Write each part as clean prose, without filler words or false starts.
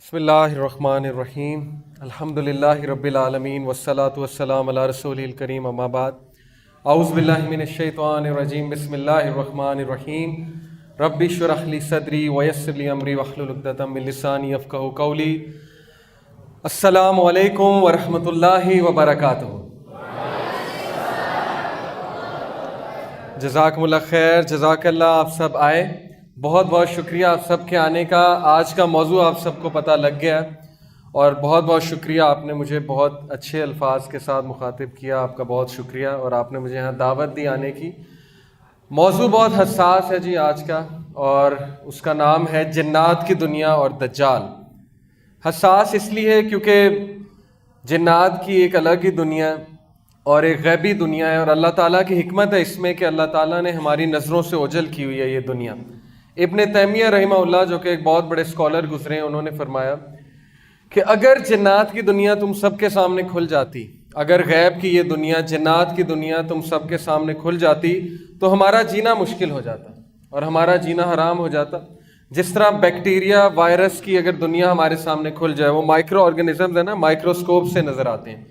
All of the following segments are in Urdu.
بسم اللہ الرحمن الرحیم الحمدللہ رب العالمین والصلاة والسلام علی رسول الکریم اما بعد اعوذ باللہ من الشیطان الرجیم بسم اللہ الرحمن الرحیم رب اشرح لی صدری ویسر لی امری واحلل عقدۃ من لسانی یفقہوا قولی۔ السلام علیکم ورحمۃ اللہ وبرکاتہ۔ جزاکم اللہ خیر، جزاک اللہ۔ آپ سب آئے، بہت بہت شکریہ آپ سب کے آنے کا۔ آج کا موضوع آپ سب کو پتہ لگ گیا اور بہت بہت شکریہ، آپ نے مجھے بہت اچھے الفاظ کے ساتھ مخاطب کیا، آپ کا بہت شکریہ، اور آپ نے مجھے یہاں دعوت دی آنے کی۔ موضوع بہت حساس ہے جی آج کا، اور اس کا نام ہے جنات کی دنیا اور دجال۔ حساس اس لیے کیونکہ جنات کی ایک الگ ہی دنیا اور ایک غیبی دنیا ہے، اور اللہ تعالیٰ کی حکمت ہے اس میں کہ اللہ تعالیٰ نے ہماری نظروں سے اوجھل کی ہوئی ہے یہ دنیا۔ ابن تیمیہ رحمہ اللہ جو کہ ایک بہت بڑے اسکالر گزرے ہیں، انہوں نے فرمایا کہ اگر جنات کی دنیا تم سب کے سامنے کھل جاتی، اگر غیب کی یہ دنیا، جنات کی دنیا تم سب کے سامنے کھل جاتی تو ہمارا جینا مشکل ہو جاتا اور ہمارا جینا حرام ہو جاتا۔ جس طرح بیکٹیریا، وائرس کی اگر دنیا ہمارے سامنے کھل جائے، وہ مائکرو آرگنزمز ہیں نا، مائکروسکوپ سے نظر آتے ہیں۔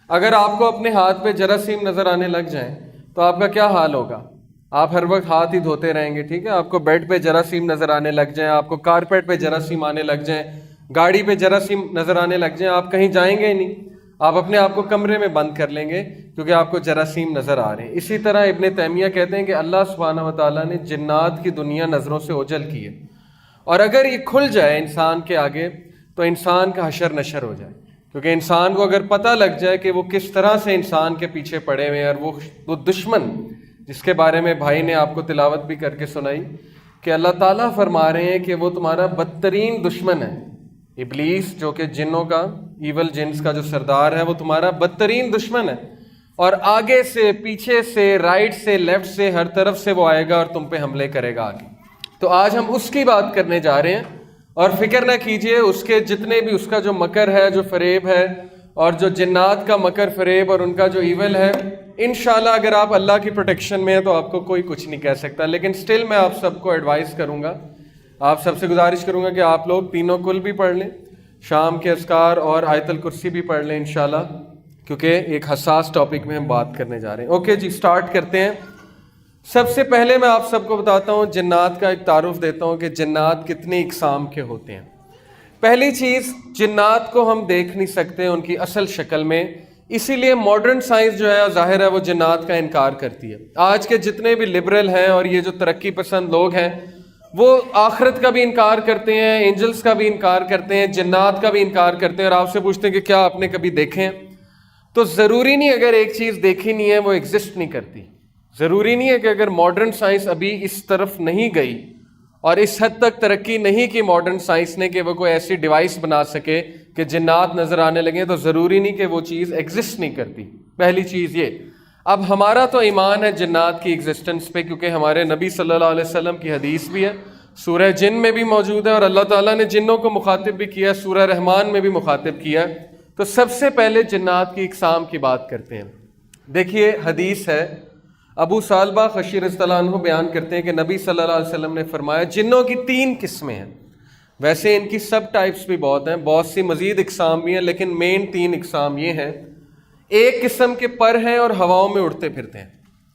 اگر آپ کو اپنے ہاتھ پہ جراثیم نظر آنے لگ جائیں تو آپ کا کیا حال ہوگا؟ آپ ہر وقت ہاتھ ہی دھوتے رہیں گے، ٹھیک ہے؟ آپ کو بیڈ پہ جراثیم نظر آنے لگ جائیں، آپ کو کارپیٹ پہ جراثیم آنے لگ جائیں، گاڑی پہ جراثیم نظر آنے لگ جائیں، آپ کہیں جائیں گے ہی نہیں، آپ اپنے آپ کو کمرے میں بند کر لیں گے کیونکہ آپ کو جراثیم نظر آ رہے ہیں۔ اسی طرح ابن تیمیہ کہتے ہیں کہ اللہ سبحانہ و تعالیٰ نے جنات کی دنیا نظروں سے اوجھل کی ہے، اور اگر یہ کھل جائے انسان کے آگے تو انسان کا حشر نشر ہو جائے، کیونکہ انسان کو اگر پتہ لگ جائے کہ وہ کس طرح سے انسان کے پیچھے پڑے ہوئے ہیں، اور وہ دشمن جس کے بارے میں بھائی نے آپ کو تلاوت بھی کر کے سنائی کہ اللہ تعالیٰ فرما رہے ہیں کہ وہ تمہارا بدترین دشمن ہے، ابلیس جو کہ جنوں کا، ایول جنس کا جو سردار ہے، وہ تمہارا بدترین دشمن ہے، اور آگے سے، پیچھے سے، رائٹ سے، لیفٹ سے، ہر طرف سے وہ آئے گا اور تم پہ حملے کرے گا آگے۔ تو آج ہم اس کی بات کرنے جا رہے ہیں، اور فکر نہ کیجئے اس کے جتنے بھی، اس کا جو مکر ہے، جو فریب ہے، اور جو جنات کا مکر فریب اور ان کا جو ایول ہے، انشاءاللہ اگر آپ اللہ کی پروٹیکشن میں ہیں تو آپ کو کوئی کچھ نہیں کہہ سکتا۔ لیکن سٹل میں آپ سب کو ایڈوائز کروں گا، آپ سب سے گزارش کروں گا کہ آپ لوگ تینوں کل بھی پڑھ لیں، شام کے اذکار اور آیت الکرسی بھی پڑھ لیں انشاءاللہ، کیونکہ ایک حساس ٹاپک میں ہم بات کرنے جا رہے ہیں۔ اوکے جی، سٹارٹ کرتے ہیں۔ سب سے پہلے میں آپ سب کو بتاتا ہوں، جنات کا ایک تعارف دیتا ہوں کہ جنات کتنی اقسام کے ہوتے ہیں۔ پہلی چیز، جنات کو ہم دیکھ نہیں سکتے ان کی اصل شکل میں، اسی لیے ماڈرن سائنس جو ہے ظاہر ہے وہ جنات کا انکار کرتی ہے۔ آج کے جتنے بھی لبرل ہیں اور یہ جو ترقی پسند لوگ ہیں، وہ آخرت کا بھی انکار کرتے ہیں، اینجلز کا بھی انکار کرتے ہیں، جنات کا بھی انکار کرتے ہیں، اور آپ سے پوچھتے ہیں کہ کیا آپ نے کبھی دیکھے ہیں؟ تو ضروری نہیں اگر ایک چیز دیکھی نہیں ہے وہ ایگزسٹ نہیں کرتی۔ ضروری نہیں ہے کہ اگر ماڈرن سائنس ابھی اس طرف نہیں گئی اور اس حد تک ترقی نہیں کی ماڈرن سائنس نے کہ وہ کوئی ایسی ڈیوائس بنا سکے کہ جنات نظر آنے لگیں، تو ضروری نہیں کہ وہ چیز ایگزسٹ نہیں کرتی۔ پہلی چیز یہ۔ اب ہمارا تو ایمان ہے جنات کی ایگزسٹنس پہ، کیونکہ ہمارے نبی صلی اللہ علیہ وسلم کی حدیث بھی ہے، سورہ جن میں بھی موجود ہے، اور اللہ تعالیٰ نے جنوں کو مخاطب بھی کیا، سورہ رحمان میں بھی مخاطب کیا۔ تو سب سے پہلے جنات کی اقسام کی بات کرتے ہیں۔ دیکھیے حدیث ہے، ابو ثعلبہ خشی رضی اللہ عنہ بیان کرتے ہیں کہ نبی صلی اللہ علیہ وسلم نے فرمایا جنوں کی 3 قسمیں ہیں۔ ویسے ان کی سب ٹائپس بھی بہت ہیں، بہت سی مزید اقسام بھی ہیں، لیکن مین 3 اقسام یہ ہیں۔ ایک قسم کے پر ہیں اور ہواؤں میں اڑتے پھرتے ہیں۔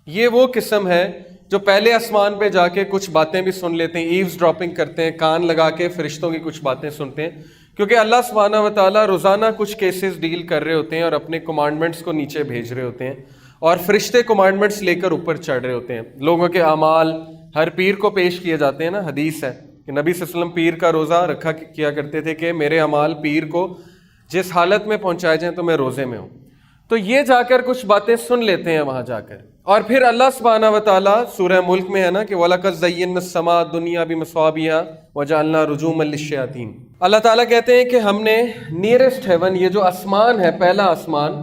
یہ وہ قسم ہے جو پہلے آسمان پہ جا کے کچھ باتیں بھی سن لیتے ہیں، ایوز ڈراپنگ کرتے ہیں، کان لگا کے فرشتوں کی کچھ باتیں سنتے ہیں، کیونکہ اللہ سبحانہ و تعالیٰ روزانہ کچھ کیسز ڈیل کر رہے ہوتے ہیں اور اپنے کمانڈمنٹس کو نیچے بھیج رہے ہوتے ہیں، اور فرشتے کمانڈمنٹس لے کر اوپر چڑھ رہے ہوتے ہیں۔ لوگوں کے اعمال ہر پیر کو پیش کیے جاتے ہیں نا، حدیث ہے کہ نبی صلی اللہ علیہ وسلم پیر کا روزہ رکھا کیا کرتے تھے کہ میرے اعمال پیر کو جس حالت میں پہنچائے جائیں تو میں روزے میں ہوں۔ تو یہ جا کر کچھ باتیں سن لیتے ہیں وہاں جا کر، اور پھر اللہ سبحانہ و تعالیٰ سورہ ملک میں ہے نا کہ وَلَقَدْ زَيَّنَّا السَّمَاءَ الدُّنْيَا بِمَصَابِيحَ وَجَعَلْنَا رُجُومًا لِلشَّيَاطِينِ۔ اللہ تعالیٰ کہتے ہیں کہ ہم نے نیئرسٹ ہیون، یہ جو آسمان ہے، پہلا آسمان،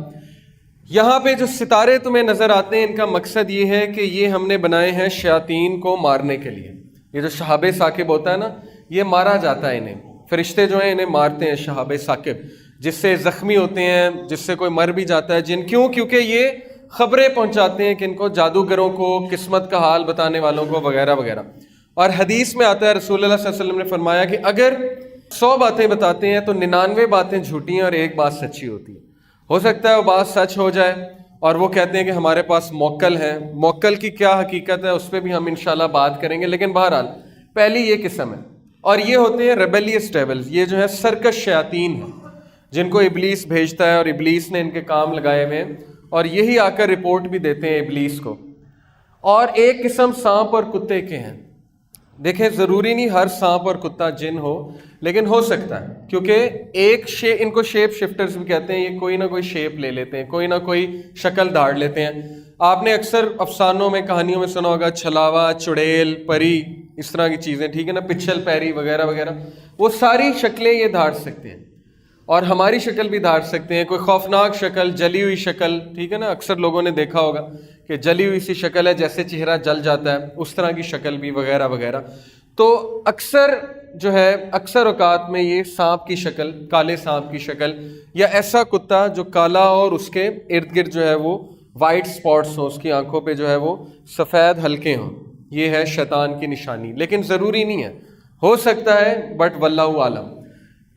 یہاں پہ جو ستارے تمہیں نظر آتے ہیں، ان کا مقصد یہ ہے کہ یہ ہم نے بنائے ہیں شیاطین کو مارنے کے لیے۔ یہ جو شہاب ثاقب ہوتا ہے نا، یہ مارا جاتا ہے انہیں، فرشتے جو ہیں انہیں مارتے ہیں شہاب ثاقب، جس سے زخمی ہوتے ہیں، جس سے کوئی مر بھی جاتا ہے جن۔ کیونکہ یہ خبریں پہنچاتے ہیں کن کو؟ جادوگروں کو، قسمت کا حال بتانے والوں کو، وغیرہ وغیرہ۔ اور حدیث میں آتا ہے، رسول اللہ صلی اللہ علیہ وسلم نے فرمایا کہ اگر 100 باتیں بتاتے ہیں تو 99 باتیں جھوٹی ہیں اور ایک بات سچی ہوتی ہے. ہو سکتا ہے وہ بات سچ ہو جائے اور وہ کہتے ہیں کہ ہمارے پاس موکل ہے. موکل کی کیا حقیقت ہے اس پہ بھی ہم انشاءاللہ بات کریں گے. لیکن بہرحال پہلی یہ قسم ہے، اور یہ ہوتے ہیں ریبیلیس ڈیولز. یہ جو ہے سرکش شیاطین ہیں جن کو ابلیس بھیجتا ہے اور ابلیس نے ان کے کام لگائے ہوئے ہیں، اور یہی آ کر رپورٹ بھی دیتے ہیں ابلیس کو. اور ایک قسم سانپ اور کتے کے ہیں. دیکھیں ضروری نہیں ہر سانپ اور کتا جن ہو، لیکن ہو سکتا ہے، کیونکہ ان کو شیپ شفٹرز بھی کہتے ہیں. یہ کوئی نہ کوئی شیپ لے لیتے ہیں، کوئی نہ کوئی شکل دھاڑ لیتے ہیں. آپ نے اکثر افسانوں میں کہانیوں میں سنا ہوگا چھلاوا، چڑیل، پری، اس طرح کی چیزیں، ٹھیک ہے نا، پچھل پیری وغیرہ وغیرہ. وہ ساری شکلیں یہ دھاڑ سکتے ہیں اور ہماری شکل بھی دھاڑ سکتے ہیں. کوئی خوفناک شکل، جلی ہوئی شکل، ٹھیک ہے نا، اکثر لوگوں نے دیکھا ہوگا کہ جلی ہوئی سی شکل ہے، جیسے چہرہ جل جاتا ہے اس طرح کی شکل بھی، وغیرہ وغیرہ. تو اکثر اوقات میں یہ سانپ کی شکل، کالے سانپ کی شکل، یا ایسا کتا جو کالا اور اس کے ارد گرد جو ہے وہ وائٹ سپاٹس ہوں، اس کی آنکھوں پہ جو ہے وہ سفید حلقے ہوں، یہ ہے شیطان کی نشانی. لیکن ضروری نہیں ہے، ہو سکتا ہے، بٹ واللہ عالم.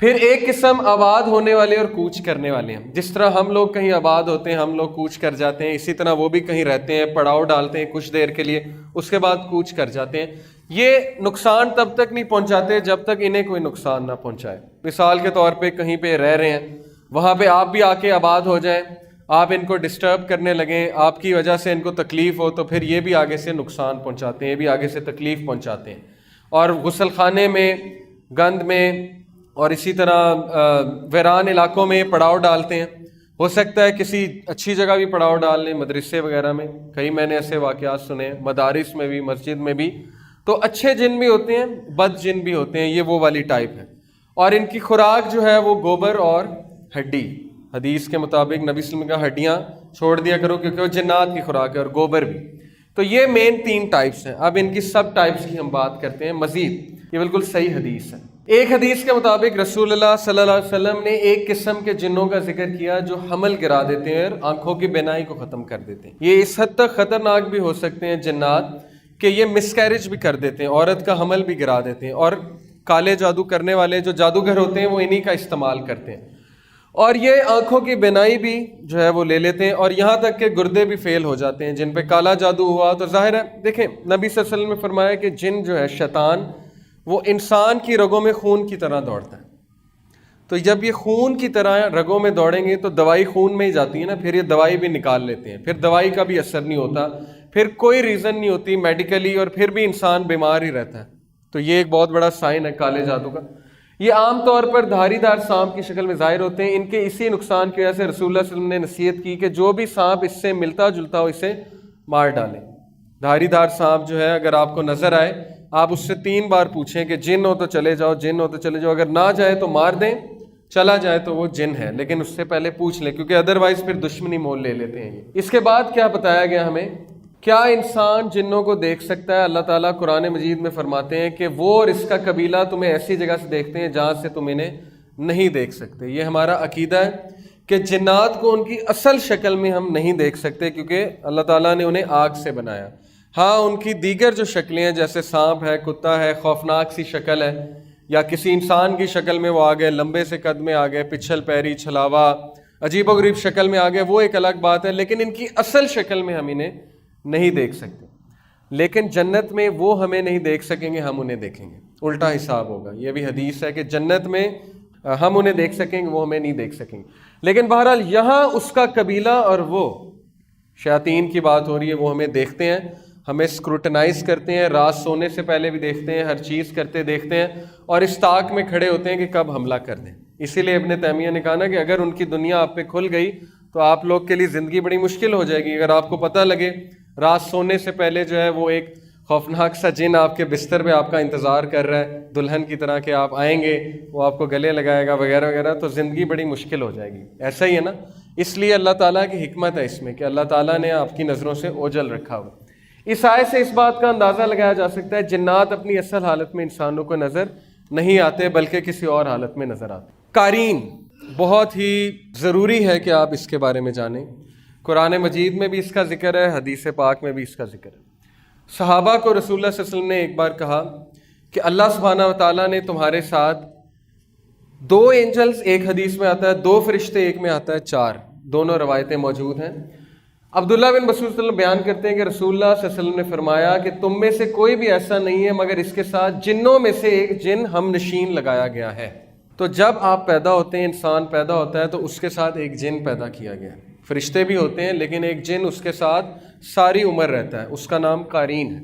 پھر ایک قسم آباد ہونے والے اور کوچ کرنے والے ہیں. جس طرح ہم لوگ کہیں آباد ہوتے ہیں، ہم لوگ کوچ کر جاتے ہیں، اسی طرح وہ بھی کہیں رہتے ہیں، پڑاؤ ڈالتے ہیں کچھ دیر کے لیے، اس کے بعد کوچ کر جاتے ہیں. یہ نقصان تب تک نہیں پہنچاتے جب تک انہیں کوئی نقصان نہ پہنچائے. مثال کے طور پہ کہیں پہ رہ رہے ہیں، وہاں پہ آپ بھی آ کے آباد ہو جائیں، آپ ان کو ڈسٹرب کرنے لگیں، آپ کی وجہ سے ان کو تکلیف ہو، تو پھر یہ بھی آگے سے نقصان پہنچاتے ہیں، یہ بھی آگے سے تکلیف پہنچاتے ہیں. اور غسل خانے میں، گند میں، اور اسی طرح ویران علاقوں میں پڑاؤ ڈالتے ہیں. ہو سکتا ہے کسی اچھی جگہ بھی پڑاؤ ڈال لیں، مدرسے وغیرہ میں، کئی میں نے ایسے واقعات سنے، مدارس میں بھی، مسجد میں بھی. تو اچھے جن بھی ہوتے ہیں، بد جن بھی ہوتے ہیں، یہ وہ والی ٹائپ ہے. اور ان کی خوراک جو ہے وہ گوبر اور ہڈی. حدیث کے مطابق نبی صلی اللہ علیہ وسلم کا ہڈیاں چھوڑ دیا کرو کیونکہ وہ جنات کی خوراک ہے، اور گوبر بھی. تو یہ مین 3 ٹائپس ہیں. اب ان کی سب ٹائپس کی ہم بات کرتے ہیں مزید. یہ بالکل صحیح حدیث ہے. ایک حدیث کے مطابق رسول اللہ صلی اللہ علیہ وسلم نے ایک قسم کے جنوں کا ذکر کیا جو حمل گرا دیتے ہیں اور آنکھوں کی بینائی کو ختم کر دیتے ہیں. یہ اس حد تک خطرناک بھی ہو سکتے ہیں جنات کہ یہ مس کیریج بھی کر دیتے ہیں، عورت کا حمل بھی گرا دیتے ہیں. اور کالے جادو کرنے والے جو جادوگر ہوتے ہیں وہ انہی کا استعمال کرتے ہیں. اور یہ آنکھوں کی بینائی بھی جو ہے وہ لے لیتے ہیں، اور یہاں تک کہ گردے بھی فیل ہو جاتے ہیں جن پہ کالا جادو ہوا. تو ظاہر ہے، دیکھیں نبی صلی اللہ علیہ وسلم نے فرمایا کہ جن جو ہے شیطان، وہ انسان کی رگوں میں خون کی طرح دوڑتا ہے. تو جب یہ خون کی طرح رگوں میں دوڑیں گے تو دوائی خون میں ہی جاتی ہے نا، پھر یہ دوائی بھی نکال لیتے ہیں، پھر دوائی کا بھی اثر نہیں ہوتا، پھر کوئی ریزن نہیں ہوتی میڈیکلی، اور پھر بھی انسان بیمار ہی رہتا ہے. تو یہ ایک بہت بڑا سائن ہے کالے جادو کا. یہ عام طور پر دھاری دار سانپ کی شکل میں ظاہر ہوتے ہیں. ان کے اسی نقصان کی وجہ سے رسول اللہ صلی اللہ علیہ وسلم نے نصیحت کی کہ جو بھی سانپ اس سے ملتا جلتا ہو اسے مار ڈالیں. دھاری دار سانپ جو ہے اگر آپ کو نظر آئے، آپ اس سے 3 بار پوچھیں کہ جن ہو تو چلے جاؤ، جن ہو تو چلے جاؤ. اگر نہ جائے تو مار دیں، چلا جائے تو وہ جن ہے، لیکن اس سے پہلے پوچھ لیں، کیونکہ ادروائز پھر دشمنی مول لے لیتے ہیں. اس کے بعد کیا بتایا گیا ہمیں؟ کیا انسان جنوں کو دیکھ سکتا ہے؟ اللہ تعالیٰ قرآن مجید میں فرماتے ہیں کہ وہ اور اس کا قبیلہ تمہیں ایسی جگہ سے دیکھتے ہیں جہاں سے تم انہیں نہیں دیکھ سکتے. یہ ہمارا عقیدہ ہے کہ جنات کو ان کی اصل شکل میں ہم نہیں دیکھ سکتے، کیونکہ اللہ تعالیٰ نے انہیں آگ سے بنایا. ہاں ان کی دیگر جو شکلیں ہیں جیسے سانپ ہے، کتا ہے، خوفناک سی شکل ہے، یا کسی انسان کی شکل میں وہ آ گئے، لمبے سے قد میں آ گئے، پچھل پیری، چھلاوا، عجیب و غریب شکل میں آ گئے، وہ ایک الگ بات ہے. لیکن ان کی اصل شکل میں ہم انہیں نہیں دیکھ سکتے. لیکن جنت میں وہ ہمیں نہیں دیکھ سکیں گے، ہم انہیں دیکھیں گے. الٹا حساب ہوگا. یہ بھی حدیث ہے کہ جنت میں ہم انہیں دیکھ سکیں گے، وہ ہمیں نہیں دیکھ سکیں گے. لیکن بہرحال یہاں اس کا قبیلہ اور وہ شیاطین کی بات ہو رہی ہے، وہ ہمیں دیکھتے ہیں، ہمیں اسکروٹنائز کرتے ہیں، رات سونے سے پہلے بھی دیکھتے ہیں، ہر چیز کرتے دیکھتے ہیں، اور اس طاق میں کھڑے ہوتے ہیں کہ کب حملہ کر دیں. اسی لیے ابن تیمیہ نے کہا نا کہ اگر ان کی دنیا آپ پہ کھل گئی تو آپ لوگ کے لیے زندگی بڑی مشکل ہو جائے گی. اگر آپ کو پتہ لگے رات سونے سے پہلے جو ہے وہ ایک خوفناک سا جن آپ کے بستر پہ آپ کا انتظار کر رہا ہے دلہن کی طرح کہ آپ آئیں گے، وہ آپ کو گلے لگائے گا وغیرہ وغیرہ، تو زندگی بڑی مشکل ہو جائے گی. ایسا ہی ہے نا. اس لیے اللہ تعالیٰ کی حکمت ہے اس میں کہ اللہ تعالیٰ نے آپ کی نظروں سے اوجھل رکھا ہوا. اس آیت سے اس بات کا اندازہ لگایا جا سکتا ہے جنات اپنی اصل حالت میں انسانوں کو نظر نہیں آتے بلکہ کسی اور حالت میں نظر آتے. قارین بہت ہی ضروری ہے کہ آپ اس کے بارے میں جانیں. قرآن مجید میں بھی اس کا ذکر ہے، حدیث پاک میں بھی اس کا ذکر ہے. صحابہ کو رسول اللہ صلی اللہ علیہ وسلم نے ایک بار کہا کہ اللہ سبحانہ و تعالیٰ نے تمہارے ساتھ دو اینجلز ایک حدیث میں آتا ہے، دو فرشتے ایک میں آتا ہے، چار، دونوں روایتیں موجود ہیں۔ عبداللہ بن مسعود صلی اللہ علیہ وسلم بیان کرتے ہیں کہ رسول اللہ صلی اللہ علیہ وسلم نے فرمایا کہ تم میں سے کوئی بھی ایسا نہیں ہے مگر اس کے ساتھ جنوں میں سے ایک جن ہم نشین لگایا گیا ہے۔ تو جب آپ پیدا ہوتے ہیں، انسان پیدا ہوتا ہے تو اس کے ساتھ ایک جن پیدا کیا گیا ہے۔ فرشتے بھی ہوتے ہیں لیکن ایک جن اس کے ساتھ ساری عمر رہتا ہے، اس کا نام قارین ہے۔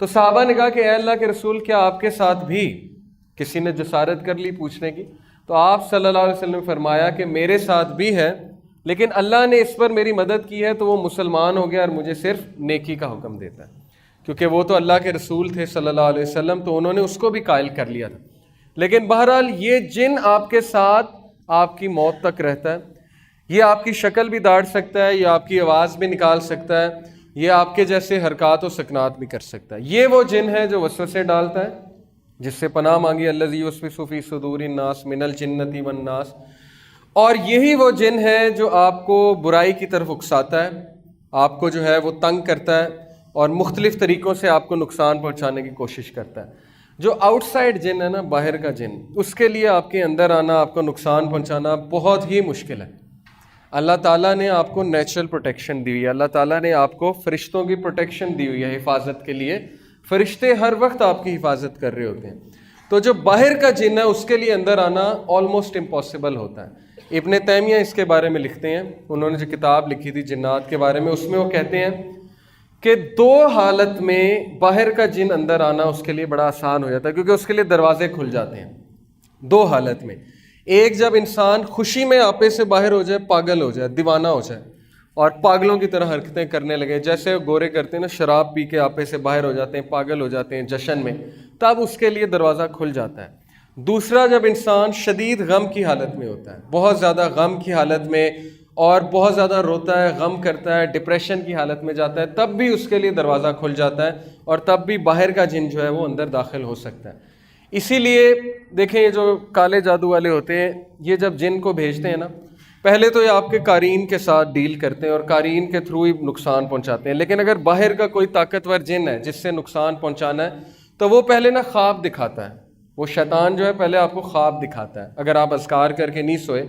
تو صحابہ نے کہا کہ اے اللہ کے رسول، کیا آپ کے ساتھ بھی؟ کسی نے جسارت کر لی پوچھنے کی، تو آپ صلی اللہ علیہ وسلم نے فرمایا کہ میرے ساتھ بھی ہے، لیکن اللہ نے اس پر میری مدد کی ہے تو وہ مسلمان ہو گیا اور مجھے صرف نیکی کا حکم دیتا ہے، کیونکہ وہ تو اللہ کے رسول تھے صلی اللہ علیہ وسلم، تو انہوں نے اس کو بھی قائل کر لیا تھا۔ لیکن بہرحال یہ جن آپ کے ساتھ آپ کی موت تک رہتا ہے، یہ آپ کی شکل بھی داڑ سکتا ہے، یہ آپ کی آواز بھی نکال سکتا ہے، یہ آپ کے جیسے حرکات و سکنات بھی کر سکتا ہے۔ یہ وہ جن ہے جو وسوسے ڈالتا ہے، جس سے پناہ مانگی الذی یوسوس فی صدور الناس من الجنۃ والناس، اور یہی وہ جن ہے جو آپ کو برائی کی طرف اکساتا ہے، آپ کو جو ہے وہ تنگ کرتا ہے اور مختلف طریقوں سے آپ کو نقصان پہنچانے کی کوشش کرتا ہے۔ جو آؤٹ سائڈ جن ہے نا، باہر کا جن، اس کے لیے آپ کے اندر آنا، آپ کو نقصان پہنچانا بہت ہی مشکل ہے۔ اللہ تعالیٰ نے آپ کو نیچرل پروٹیکشن دی ہوئی ہے، اللہ تعالیٰ نے آپ کو فرشتوں کی پروٹیکشن دی ہوئی ہے حفاظت کے لیے، فرشتے ہر وقت آپ کی حفاظت کر رہے ہوتے ہیں۔ تو جو باہر کا جن ہے اس کے لیے اندر آنا آلموسٹ امپاسبل ہوتا ہے۔ ابن تیمیہ اس کے بارے میں لکھتے ہیں، انہوں نے جو کتاب لکھی تھی جنات کے بارے میں، اس میں وہ کہتے ہیں کہ دو حالت میں باہر کا جن اندر آنا اس کے لیے بڑا آسان ہو جاتا ہے، کیونکہ اس کے لیے دروازے کھل جاتے ہیں۔ دو حالت میں، ایک جب انسان خوشی میں آپے سے باہر ہو جائے، پاگل ہو جائے، دیوانہ ہو جائے اور پاگلوں کی طرح حرکتیں کرنے لگے، جیسے گورے کرتے ہیں نا، شراب پی کے آپے سے باہر ہو جاتے ہیں، پاگل ہو جاتے ہیں جشن میں، تب اس کے لیے دروازہ کھل جاتا ہے۔ دوسرا، جب انسان شدید غم کی حالت میں ہوتا ہے، بہت زیادہ غم کی حالت میں، اور بہت زیادہ روتا ہے، غم کرتا ہے، ڈپریشن کی حالت میں جاتا ہے، تب بھی اس کے لیے دروازہ کھل جاتا ہے اور تب بھی باہر کا جن جو ہے وہ اندر داخل ہو سکتا ہے۔ اسی لیے دیکھیں، یہ جو کالے جادو والے ہوتے ہیں، یہ جب جن کو بھیجتے ہیں نا، پہلے تو یہ آپ کے قارین کے ساتھ ڈیل کرتے ہیں اور قارین کے تھرو ہی نقصان پہنچاتے ہیں، لیکن اگر باہر کا کوئی طاقتور جن ہے جس سے نقصان پہنچانا ہے تو وہ پہلے نا خواب دکھاتا ہے۔ وہ شیطان جو ہے پہلے آپ کو خواب دکھاتا ہے، اگر آپ اذکار کر کے نہیں سوئے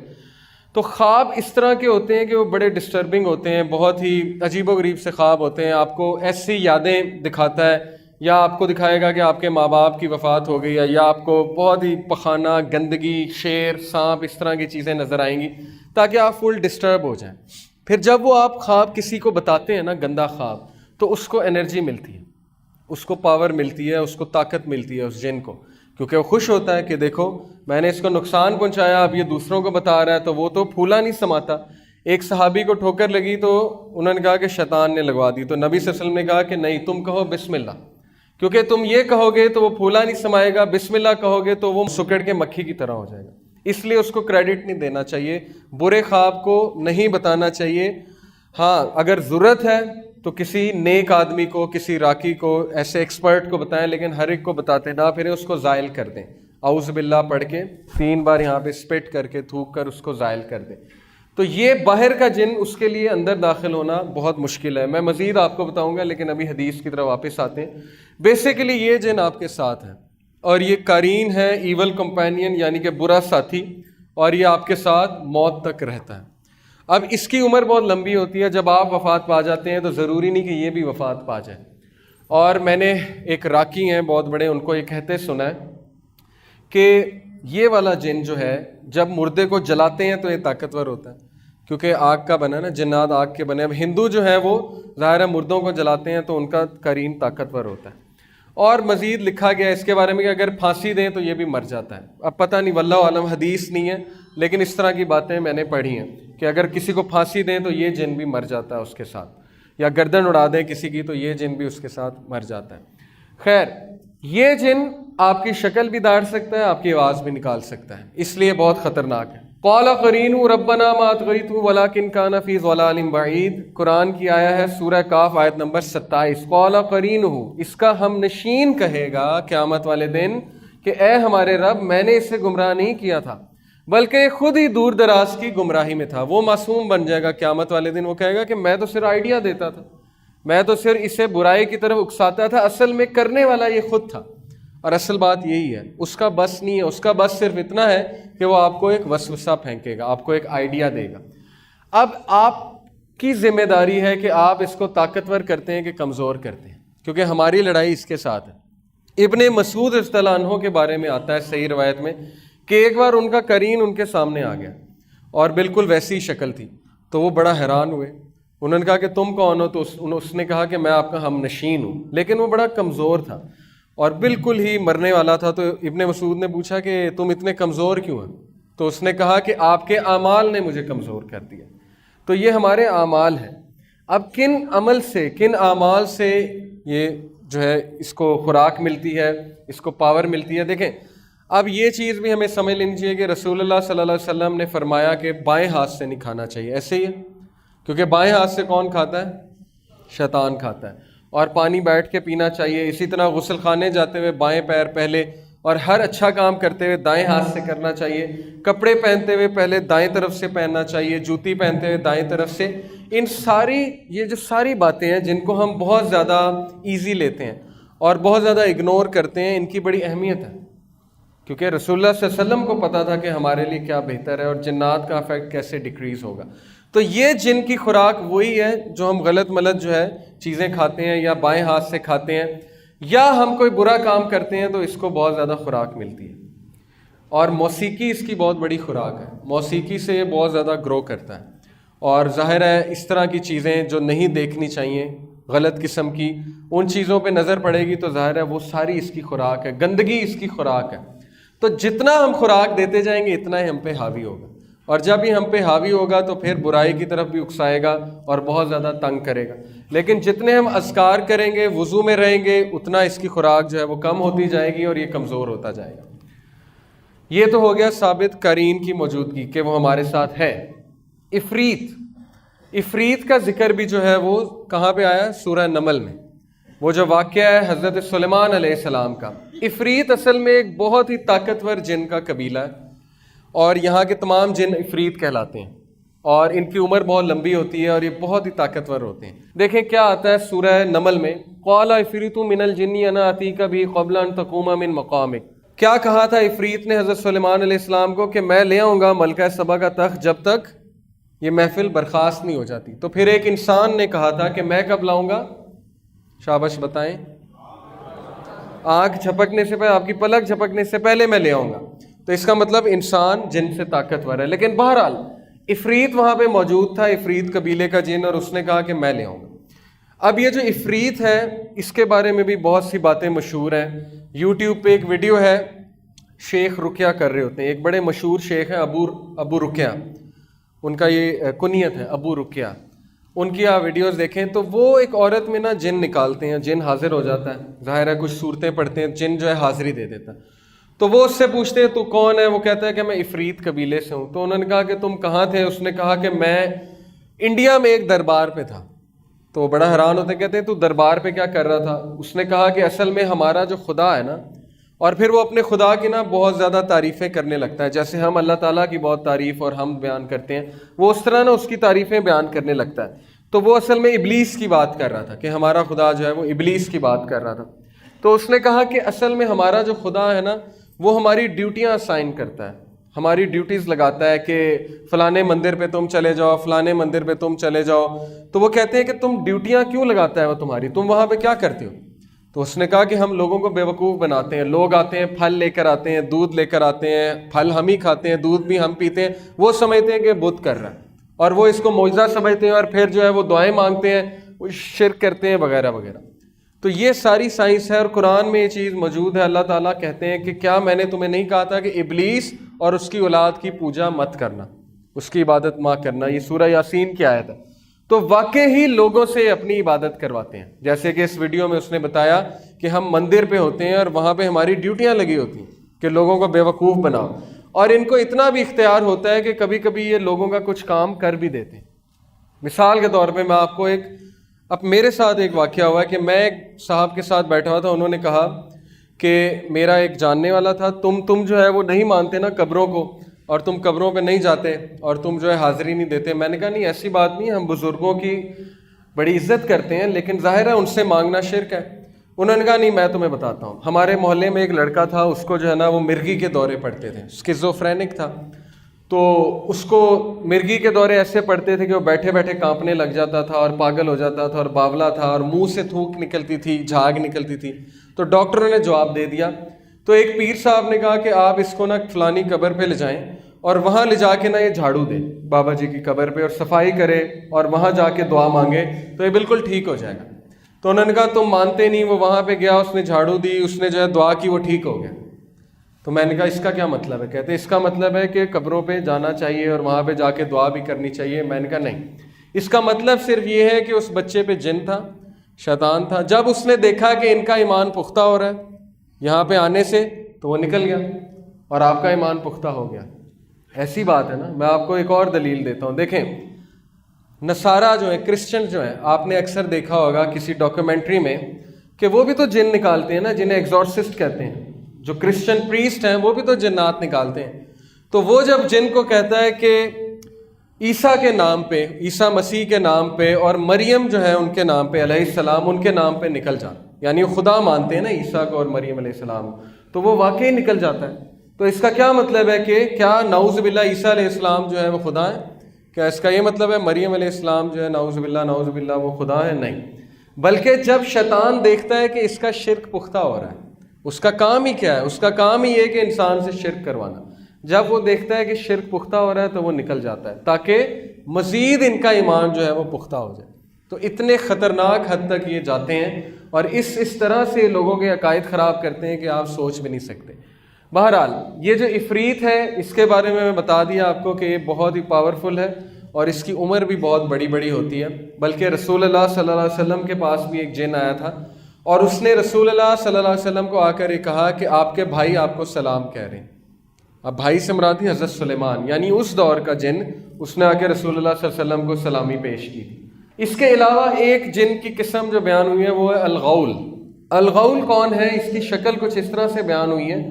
تو خواب اس طرح کے ہوتے ہیں کہ وہ بڑے ڈسٹربنگ ہوتے ہیں، بہت ہی عجیب و غریب سے خواب ہوتے ہیں۔ آپ کو ایسی یادیں دکھاتا ہے، یا آپ کو دکھائے گا کہ آپ کے ماں باپ کی وفات ہو گئی ہے، یا آپ کو بہت ہی پخانہ، گندگی، شیر، سانپ، اس طرح کی چیزیں نظر آئیں گی تاکہ آپ فل ڈسٹرب ہو جائیں۔ پھر جب وہ آپ خواب کسی کو بتاتے ہیں نا، گندا خواب، تو اس کو انرجی ملتی ہے، اس کو پاور ملتی ہے، اس کو طاقت ملتی ہے اس جن کو، کیونکہ وہ خوش ہوتا ہے کہ دیکھو میں نے اس کو نقصان پہنچایا، اب یہ دوسروں کو بتا رہا ہے، تو وہ تو پھولا نہیں سماتا۔ ایک صحابی کو ٹھوکر لگی تو انہوں نے کہا کہ شیطان نے لگوا دی، تو نبی صلی اللہ علیہ وسلم نے کہا کہ نہیں، تم کہو بسم اللہ، کیونکہ تم یہ کہو گے تو وہ پھولا نہیں سمائے گا، بسم اللہ کہو گے تو وہ سکڑ کے مکھی کی طرح ہو جائے گا۔ اس لیے اس کو کریڈٹ نہیں دینا چاہیے، برے خواب کو نہیں بتانا چاہیے۔ ہاں، اگر ضرورت ہے تو کسی نیک آدمی کو، کسی راکی کو، ایسے ایکسپرٹ کو بتائیں، لیکن ہر ایک کو بتاتے نہ پھریں، اس کو زائل کر دیں، اعوذ باللہ پڑھ کے 3 بار یہاں پہ اسپٹ کر کے تھوک کر اس کو زائل کر دیں۔ تو یہ باہر کا جن، اس کے لیے اندر داخل ہونا بہت مشکل ہے۔ میں مزید آپ کو بتاؤں گا، لیکن ابھی حدیث کی طرف واپس آتے ہیں۔ بیسیکلی یہ جن آپ کے ساتھ ہے، اور یہ قرین ہے، ایول کمپینین، یعنی کہ برا ساتھی، اور یہ آپ کے ساتھ موت تک رہتا ہے۔ اب اس کی عمر بہت لمبی ہوتی ہے، جب آپ وفات پا جاتے ہیں تو ضروری نہیں کہ یہ بھی وفات پا جائے۔ اور میں نے ایک راکی ہیں بہت بڑے، ان کو یہ کہتے سنا ہے کہ یہ والا جن جو ہے جب مردے کو جلاتے ہیں تو یہ طاقتور ہوتا ہے، کیونکہ آگ کا بنا نا، جنات آگ کے بنے۔ اب ہندو جو ہے وہ ظاہر ہے مردوں کو جلاتے ہیں تو ان کا قرین طاقتور ہوتا ہے۔ اور مزید لکھا گیا اس کے بارے میں کہ اگر پھانسی دیں تو یہ بھی مر جاتا ہے۔ اب پتہ نہیں، واللہ عالم، حدیث نہیں ہے، لیکن اس طرح کی باتیں میں نے پڑھی ہیں کہ اگر کسی کو پھانسی دیں تو یہ جن بھی مر جاتا ہے اس کے ساتھ، یا گردن اڑا دیں کسی کی تو یہ جن بھی اس کے ساتھ مر جاتا ہے۔ خیر، یہ جن آپ کی شکل بھی داڑ سکتا ہے، آپ کی آواز بھی نکال سکتا ہے، اس لیے بہت خطرناک ہے۔ قال قرینہ ربنا ما اطغیتہ ولکن کان فی ضلال بعید، قرآن کی آیا ہے سورہ کاف آیت نمبر 27۔ قال قرینہ، اس کا ہم نشین کہے گا قیامت والے دن کہ اے ہمارے رب، میں نے اسے گمراہ نہیں کیا تھا بلکہ خود ہی دور دراز کی گمراہی میں تھا۔ وہ معصوم بن جائے گا قیامت والے دن، وہ کہے گا کہ میں تو صرف آئیڈیا دیتا تھا، میں تو صرف اسے برائی کی طرف اکساتا تھا، اصل میں کرنے والا یہ خود تھا۔ اور اصل بات یہی ہے، اس کا بس نہیں ہے، اس کا بس صرف اتنا ہے کہ وہ آپ کو ایک وسوسہ پھینکے گا، آپ کو ایک آئیڈیا دے گا۔ اب آپ کی ذمہ داری ہے کہ آپ اس کو طاقتور کرتے ہیں کہ کمزور کرتے ہیں، کیونکہ ہماری لڑائی اس کے ساتھ ہے۔ ابن مسعود رضی اللہ عنہ کے بارے میں آتا ہے صحیح روایت میں کہ ایک بار ان کا قرین ان کے سامنے آ گیا اور بالکل ویسی شکل تھی، تو وہ بڑا حیران ہوئے۔ انہوں نے کہا کہ تم کون ہو؟ تو اس نے کہا کہ میں آپ کا ہم نشین ہوں، لیکن وہ بڑا کمزور تھا اور بالکل ہی مرنے والا تھا۔ تو ابن مسعود نے پوچھا کہ تم اتنے کمزور کیوں ہیں؟ تو اس نے کہا کہ آپ کے اعمال نے مجھے کمزور کر دیا۔ تو یہ ہمارے اعمال ہیں۔ اب کن عمل سے، کن اعمال سے یہ جو ہے اس کو خوراک ملتی ہے، اس کو پاور ملتی ہے؟ دیکھیں، اب یہ چیز بھی ہمیں سمجھ لینی چاہیے کہ رسول اللہ صلی اللہ علیہ وسلم نے فرمایا کہ بائیں ہاتھ سے نہیں کھانا چاہیے، ایسے ہی ہے، کیونکہ بائیں ہاتھ سے کون کھاتا ہے؟ شیطان کھاتا ہے۔ اور پانی بیٹھ کے پینا چاہیے، اسی طرح غسل خانے جاتے ہوئے بائیں پیر پہلے، اور ہر اچھا کام کرتے ہوئے دائیں ہاتھ سے کرنا چاہیے، کپڑے پہنتے ہوئے پہلے دائیں طرف سے پہننا چاہیے، جوتی پہنتے ہوئے دائیں طرف سے۔ ان ساری یہ جو ساری باتیں ہیں جن کو ہم بہت زیادہ ایزی لیتے ہیں اور بہت زیادہ اگنور کرتے ہیں، ان کی بڑی اہمیت ہے، کیونکہ رسول اللہ صلی اللہ علیہ وسلم کو پتا تھا کہ ہمارے لیے کیا بہتر ہے اور جنات کا افیکٹ کیسے ڈیکریز ہوگا۔ تو یہ جن کی خوراک وہی ہے جو ہم غلط ملت جو ہے چیزیں کھاتے ہیں یا بائیں ہاتھ سے کھاتے ہیں، یا ہم کوئی برا کام کرتے ہیں تو اس کو بہت زیادہ خوراک ملتی ہے۔ اور موسیقی اس کی بہت بڑی خوراک ہے، موسیقی سے یہ بہت زیادہ گرو کرتا ہے۔ اور ظاہر ہے اس طرح کی چیزیں جو نہیں دیکھنی چاہیے، غلط قسم کی، ان چیزوں پہ نظر پڑے گی تو ظاہر ہے وہ ساری اس کی خوراک ہے، گندگی اس کی خوراک ہے۔ تو جتنا ہم خوراک دیتے جائیں گے اتنا ہی ہم پہ حاوی ہوگا، اور جب ہی ہم پہ حاوی ہوگا تو پھر برائی کی طرف بھی اکسائے گا اور بہت زیادہ تنگ کرے گا۔ لیکن جتنے ہم اذکار کریں گے، وضو میں رہیں گے، اتنا اس کی خوراک جو ہے وہ کم ہوتی جائے گی اور یہ کمزور ہوتا جائے گا۔ یہ تو ہو گیا ثابت قرین کی موجودگی کہ وہ ہمارے ساتھ ہے۔ عفریت کا ذکر بھی جو ہے وہ کہاں پہ آیا؟ سورہ نمل میں، وہ جو واقعہ ہے حضرت سلیمان علیہ السلام کا۔ عفریت اصل میں ایک بہت ہی طاقتور جن کا قبیلہ ہے، اور یہاں کے تمام جن عفریت کہلاتے ہیں، اور ان کی عمر بہت لمبی ہوتی ہے اور یہ بہت ہی طاقتور ہوتے ہیں۔ دیکھیں کیا آتا ہے سورہ نمل میں، قال عفریت من الجن انا اتیک بھی قبل ان تقوم من مقامک۔ کیا کہا تھا عفریت نے حضرت سلیمان علیہ السلام کو کہ میں لے آؤں گا ملکہ سبا کا تخت جب تک یہ محفل برخاست نہیں ہو جاتی۔ تو پھر ایک انسان نے کہا تھا کہ میں کب لاؤں گا؟ شاباش بتائیں، آنکھ جھپکنے سے پہلے، آپ کی پلک جھپکنے سے پہلے میں لے آؤں گا۔ تو اس کا مطلب انسان جن سے طاقتور ہے، لیکن بہرحال عفریت وہاں پہ موجود تھا، عفریت قبیلے کا جن، اور اس نے کہا کہ میں لے آؤں گا۔ اب یہ جو عفریت ہے اس کے بارے میں بھی بہت سی باتیں مشہور ہیں۔ یوٹیوب پہ ایک ویڈیو ہے، شیخ رقیہ کر رہے ہوتے ہیں، ایک بڑے مشہور شیخ ہیں ابو رقیہ، ان کا یہ کنیت ہے ابو رقیہ۔ ان کی آپ ویڈیوز دیکھیں تو وہ ایک عورت میں نا جن نکالتے ہیں، جن حاضر ہو جاتا ہے، ظاہر ہے کچھ صورتیں پڑھتے ہیں، جن جو ہے حاضری دے دیتا ہے۔ تو وہ اس سے پوچھتے ہیں تو کون ہے؟ وہ کہتا ہے کہ میں عفریت قبیلے سے ہوں۔ تو انہوں نے کہا کہ تم کہاں تھے؟ اس نے کہا کہ میں انڈیا میں ایک دربار پہ تھا۔ تو وہ بڑا حیران ہوتے، کہتے ہیں تو دربار پہ کیا کر رہا تھا؟ اس نے کہا کہ اصل میں ہمارا جو خدا ہے نا، اور پھر وہ اپنے خدا کی نا بہت زیادہ تعریفیں کرنے لگتا ہے، جیسے ہم اللہ تعالیٰ کی بہت تعریف اور ہم بیان کرتے ہیں، وہ اس طرح نا اس کی تعریفیں بیان کرنے لگتا ہے۔ تو وہ اصل میں ابلیس کی بات کر رہا تھا کہ ہمارا خدا جو ہے وہ ابلیس کی بات کر رہا تھا۔ تو اس نے کہا کہ اصل میں ہمارا جو خدا ہے نا وہ ہماری ڈیوٹیاں اسائن کرتا ہے، ہماری ڈیوٹیز لگاتا ہے کہ فلانے مندر پہ تم چلے جاؤ، فلانے مندر پہ تم چلے جاؤ۔ تو وہ کہتے ہیں کہ تم ڈیوٹیاں کیوں لگاتا ہے وہ تمہاری، تم وہاں پہ کیا کرتے ہو؟ تو اس نے کہا کہ ہم لوگوں کو بیوقوف بناتے ہیں، لوگ آتے ہیں پھل لے کر آتے ہیں، دودھ لے کر آتے ہیں، پھل ہم ہی کھاتے ہیں، دودھ بھی ہم پیتے ہیں، وہ سمجھتے ہیں کہ بت کر رہا ہے اور وہ اس کو معجزہ سمجھتے ہیں، اور پھر جو ہے وہ دعائیں مانگتے ہیں، وہ شرک کرتے ہیں وغیرہ وغیرہ۔ تو یہ ساری سائنس ہے اور قرآن میں یہ چیز موجود ہے۔ اللہ تعالیٰ کہتے ہیں کہ کیا میں نے تمہیں نہیں کہا تھا کہ ابلیس اور اس کی اولاد کی پوجا مت کرنا، اس کی عبادت مت کرنا؟ یہ سورہ یاسین کی آیت ہے۔ تو واقعی ہی لوگوں سے اپنی عبادت کرواتے ہیں، جیسے کہ اس ویڈیو میں اس نے بتایا کہ ہم مندر پہ ہوتے ہیں اور وہاں پہ ہماری ڈیوٹیاں لگی ہوتی ہیں کہ لوگوں کو بیوقوف بناؤ، اور ان کو اتنا بھی اختیار ہوتا ہے کہ کبھی کبھی یہ لوگوں کا کچھ کام کر بھی دیتے ہیں۔ مثال کے طور پہ میں آپ کو اب میرے ساتھ ایک واقعہ ہوا ہے کہ میں ایک صاحب کے ساتھ بیٹھا ہوا تھا، انہوں نے کہا کہ میرا ایک جاننے والا تھا، تم جو ہے وہ نہیں مانتے نا قبروں کو، اور تم قبروں پہ نہیں جاتے اور تم جو ہے حاضری نہیں دیتے۔ میں نے کہا نہیں ایسی بات نہیں، ہم بزرگوں کی بڑی عزت کرتے ہیں، لیکن ظاہر ہے ان سے مانگنا شرک ہے۔ انہوں نے کہا نہیں میں تمہیں بتاتا ہوں. ہمارے محلے میں ایک لڑکا تھا, اس کو جو ہے نا وہ مرگی کے دورے پڑتے تھے, اسکیزوفرینک تھا. تو اس کو مرگی کے دورے ایسے پڑتے تھے کہ وہ بیٹھے بیٹھے کانپنے لگ جاتا تھا اور پاگل ہو جاتا تھا اور باولا تھا اور منہ سے تھوک نکلتی تھی, جھاگ نکلتی تھی. تو ڈاکٹروں نے جواب دے دیا. تو ایک پیر صاحب نے کہا کہ آپ اس کو نا فلانی قبر پہ لے جائیں اور وہاں لے جا کے نا یہ جھاڑو دے بابا جی کی قبر پہ اور صفائی کرے اور وہاں جا کے دعا مانگے تو یہ بالکل ٹھیک ہو جائے گا. تو انہوں نے کہا تم مانتے نہیں. وہ وہاں پہ گیا, اس نے جھاڑو دی, اس نے جو ہے دعا کی, وہ ٹھیک ہو گیا. تو میں نے کہا اس کا کیا مطلب ہے؟ کہتے اس کا مطلب ہے کہ قبروں پہ جانا چاہیے اور وہاں پہ جا کے دعا بھی کرنی چاہیے. میں نے کہا نہیں, اس کا مطلب صرف یہ ہے کہ اس بچے پہ جن تھا, شیطان تھا. جب اس نے دیکھا کہ ان کا ایمان پختہ ہو رہا ہے یہاں پہ آنے سے تو وہ نکل گیا اور آپ کا ایمان پختہ ہو گیا. ایسی بات ہے نا. میں آپ کو ایک اور دلیل دیتا ہوں. دیکھیں نصارہ جو ہیں, کرسچن جو ہیں, آپ نے اکثر دیکھا ہوگا کسی ڈاکیومنٹری میں کہ وہ بھی تو جن نکالتے ہیں نا, جنہیں ایگزورسسٹ کہتے ہیں. جو کرسچن پریسٹ ہیں وہ بھی تو جنات نکالتے ہیں. تو وہ جب جن کو کہتا ہے کہ عیسیٰ کے نام پہ, عیسیٰ مسیح کے نام پہ اور مریم جو ہے ان کے نام پہ علیہ السلام, ان کے نام پہ نکل جا, یعنی وہ خدا مانتے ہیں نا عیسیٰ کو اور مریم علیہ السلام, تو وہ واقعی نکل جاتا ہے. تو اس کا کیا مطلب ہے کہ کیا نعوذ باللہ عیسیٰ علیہ السلام جو ہے وہ خدا ہے؟ کیا اس کا یہ مطلب ہے مریم علیہ السلام جو ہے نعوذ باللہ وہ خدا ہے؟ نہیں. بلکہ جب شیطان دیکھتا ہے کہ اس کا شرک پختہ ہو رہا ہے, اس کا کام ہی کیا ہے؟ اس کا کام ہی یہ کہ انسان سے شرک کروانا. جب وہ دیکھتا ہے کہ شرک پختہ ہو رہا ہے تو وہ نکل جاتا ہے تاکہ مزید ان کا ایمان جو ہے وہ پختہ ہو جائے. تو اتنے خطرناک حد تک یہ جاتے ہیں اور اس طرح سے لوگوں کے عقائد خراب کرتے ہیں کہ آپ سوچ بھی نہیں سکتے. بہرحال یہ جو عفریت ہے اس کے بارے میں بتا دیا آپ کو کہ یہ بہت ہی پاورفل ہے اور اس کی عمر بھی بہت بڑی بڑی ہوتی ہے. بلکہ رسول اللہ صلی اللہ علیہ وسلم کے پاس بھی ایک جن آیا تھا اور اس نے رسول اللہ صلی اللہ علیہ وسلم کو آ کر یہ کہا کہ آپ کے بھائی آپ کو سلام کہہ رہے ہیں. اب بھائی سے مراد ہے حضرت سلیمان, یعنی اس دور کا جن, اس نے آ کے رسول اللہ صلی اللہ علیہ وسلم کو سلامی پیش کی تھی. اس کے علاوہ ایک جن کی قسم جو بیان ہوئی ہے وہ ہے الغول. الغول کون ہے؟ اس کی شکل کچھ اس طرح سے بیان ہوئی ہے.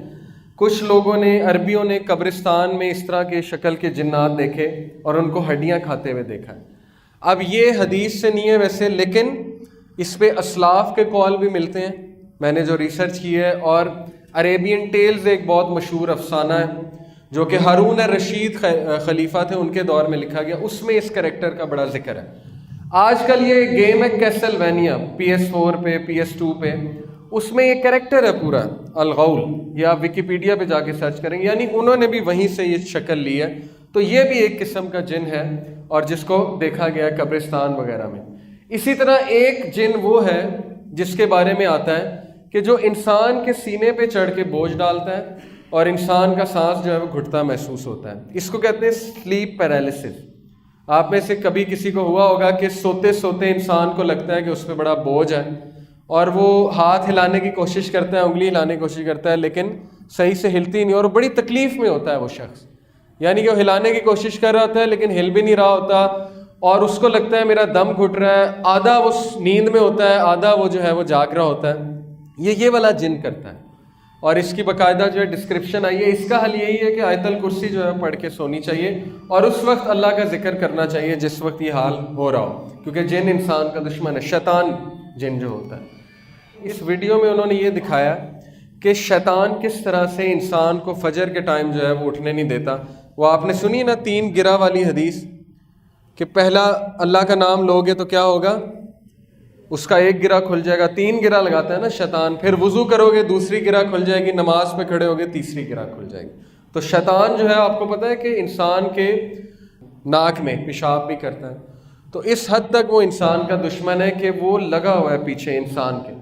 کچھ لوگوں نے, عربیوں نے قبرستان میں اس طرح کے شکل کے جنات دیکھے اور ان کو ہڈیاں کھاتے ہوئے دیکھا ہے. اب یہ حدیث سے نہیں ہے ویسے, لیکن اس پہ اسلاف کے قول بھی ملتے ہیں. میں نے جو ریسرچ کی ہے, اور عریبین ٹیلز ایک بہت مشہور افسانہ ہے جو کہ ہارون الرشید خلیفہ تھے ان کے دور میں لکھا گیا, اس میں اس کریکٹر کا بڑا ذکر ہے. آج کل یہ گیم ہے کیسلوینیا PS4 پہ, PS2 پہ, اس میں یہ کریکٹر ہے پورا الغول. یہ آپ ویکیپیڈیا پہ جا کے سرچ کریں گے, یعنی انہوں نے بھی وہیں سے یہ شکل لی ہے. تو یہ بھی ایک قسم کا جن ہے اور جس کو دیکھا گیا قبرستان وغیرہ میں. اسی طرح ایک جن وہ ہے جس کے بارے میں آتا ہے کہ جو انسان کے سینے پہ چڑھ کے بوجھ ڈالتا ہے اور انسان کا سانس جو ہے وہ گھٹتا محسوس ہوتا ہے. اس کو کہتے ہیں سلیپ پیرالیسس. آپ میں سے کبھی کسی کو ہوا ہوگا کہ سوتے سوتے انسان کو لگتا ہے کہ اس پہ بڑا بوجھ ہے اور وہ ہاتھ ہلانے کی کوشش کرتا ہے, انگلی ہلانے کی کوشش کرتا ہے, لیکن صحیح سے ہلتی نہیں اور بڑی تکلیف میں ہوتا ہے وہ شخص. یعنی کہ وہ ہلانے کی کوشش کر رہا ہوتا ہے لیکن ہل بھی نہیں رہا ہوتا اور اس کو لگتا ہے میرا دم گھٹ رہا ہے. آدھا وہ نیند میں ہوتا ہے, آدھا وہ جو ہے وہ جاگ رہا ہوتا ہے. یہ والا جن کرتا ہے اور اس کی باقاعدہ جو ہے ڈسکرپشن آئی ہے. اس کا حل یہی ہے کہ آیت الکرسی جو ہے پڑھ کے سونی چاہیے اور اس وقت اللہ کا ذکر کرنا چاہیے جس وقت یہ حال ہو رہا ہو, کیونکہ جن انسان کا دشمن ہے, شیطان جن جو ہوتا ہے. اس ویڈیو میں انہوں نے یہ دکھایا کہ شیطان کس طرح سے انسان کو فجر کے ٹائم جو ہے وہ اٹھنے نہیں دیتا. وہ آپ نے سنی نا 3 گرہ والی حدیث کہ پہلا اللہ کا نام لوگے تو کیا ہوگا, اس کا 1 گرہ کھل جائے گا. 3 گرہ لگاتا ہے نا شیطان. پھر وضو کرو گے دوسری گرہ کھل جائے گی, نماز پہ کھڑے ہوگے تیسری گرہ کھل جائے گی. تو شیطان جو ہے آپ کو پتہ ہے کہ انسان کے ناک میں پیشاب بھی کرتا ہے. تو اس حد تک وہ انسان کا دشمن ہے کہ وہ لگا ہوا ہے پیچھے انسان کے.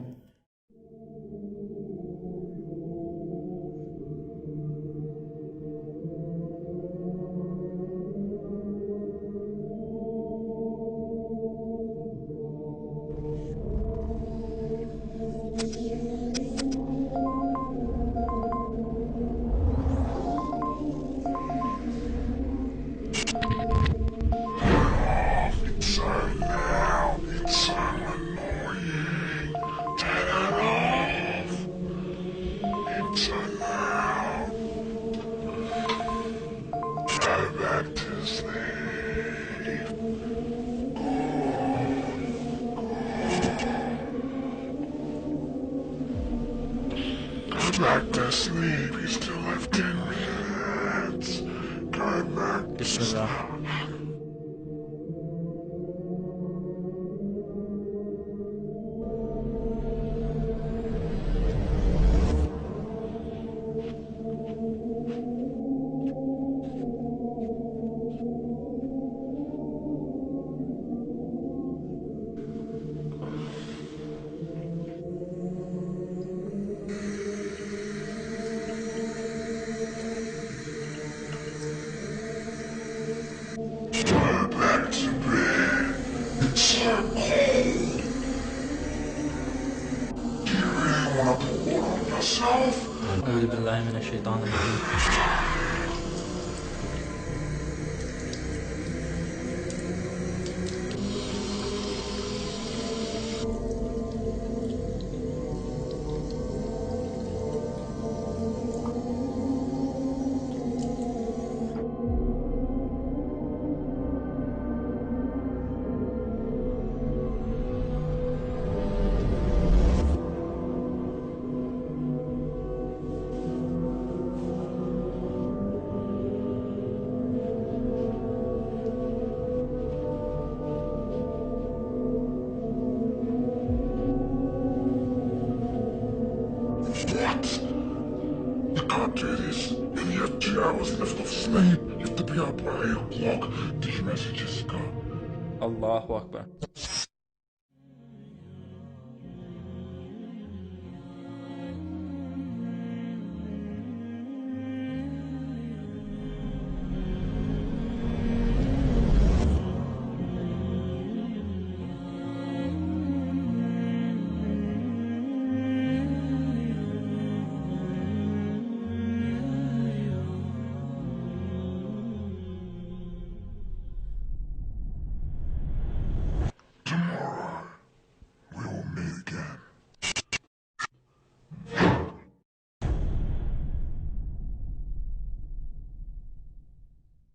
asleep. He's still have 10 minutes. Come back. Bismillah. Go back to bed. It's so cold. Do you really want to pull it on yourself? أعوذ بالله من الشيطان الرجيم. What? You can't do this. And you have 2 hours left of sleep. You have to be up by 8 o'clock. Did you message Jessica? Allahu Akbar. Tomorrow, we will meet again.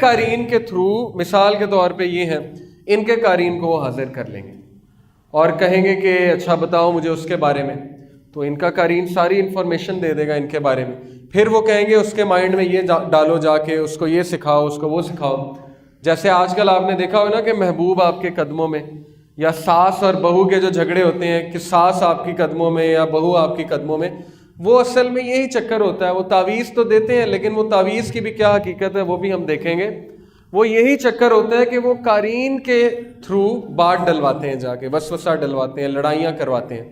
قارئین کے تھرو مثال کے طور پہ یہ ہیں ان کے قارئین کو وہ حاضر کر لیں گے اور کہیں گے کہ اچھا بتاؤ مجھے اس کے بارے میں، تو ان کا قارئین ساری انفارمیشن دے دے گا ان کے بارے میں. پھر وہ کہیں گے اس کے مائنڈ میں یہ ڈالو جا کے، اس کو یہ سکھاؤ، اس کو وہ سکھاؤ. جیسے آج کل آپ نے دیکھا ہو نا کہ محبوب آپ کے قدموں میں، یا ساس اور بہو کے جو جھگڑے ہوتے ہیں کہ ساس آپ کی قدموں میں یا بہو آپ کی قدموں میں، وہ اصل میں یہی چکر ہوتا ہے. وہ تعویذ تو دیتے ہیں لیکن وہ تعویذ کی بھی کیا حقیقت ہے وہ بھی ہم دیکھیں گے. وہ یہی چکر ہوتا ہے کہ وہ قارئین کے تھرو بات ڈلواتے ہیں، جا کے وسوسہ ڈلواتے ہیں، لڑائیاں کرواتے ہیں.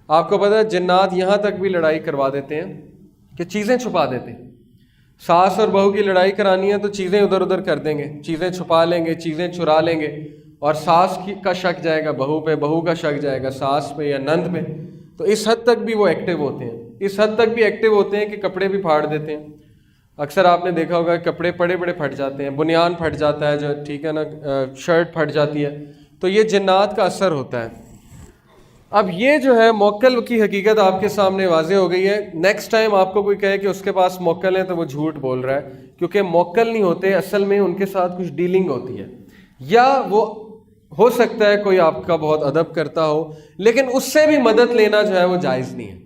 آپ کو پتہ ہے جنات یہاں تک بھی لڑائی کروا دیتے ہیں کہ چیزیں چھپا دیتے ہیں. ساس اور بہو کی لڑائی کرانی ہے تو چیزیں ادھر ادھر کر دیں گے، چیزیں چھپا لیں گے، چیزیں چرا لیں گے، اور ساس کا شک جائے گا بہو پہ، بہو کا شک جائے گا ساس پہ یا نند پہ. تو اس حد تک بھی وہ ایکٹیو ہوتے ہیں، اس حد تک بھی ایکٹیو ہوتے ہیں کہ کپڑے بھی پھاڑ دیتے ہیں. اکثر آپ نے دیکھا ہوگا کپڑے بڑے بڑے پھٹ جاتے ہیں، بنیان پھٹ جاتا ہے جو ٹھیک ہے نا، شرٹ پھٹ جاتی ہے. تو یہ جنات کا اثر ہوتا ہے. اب یہ جو ہے موکل کی حقیقت آپ کے سامنے واضح ہو گئی ہے. نیکسٹ ٹائم آپ کو کوئی کہے کہ اس کے پاس موکل ہے تو وہ جھوٹ بول رہا ہے، کیونکہ موکل نہیں ہوتے، اصل میں ان کے ساتھ کچھ ڈیلنگ ہوتی ہے. یا وہ ہو سکتا ہے کوئی آپ کا بہت ادب کرتا ہو، لیکن اس سے بھی مدد لینا جو ہے وہ جائز نہیں ہے.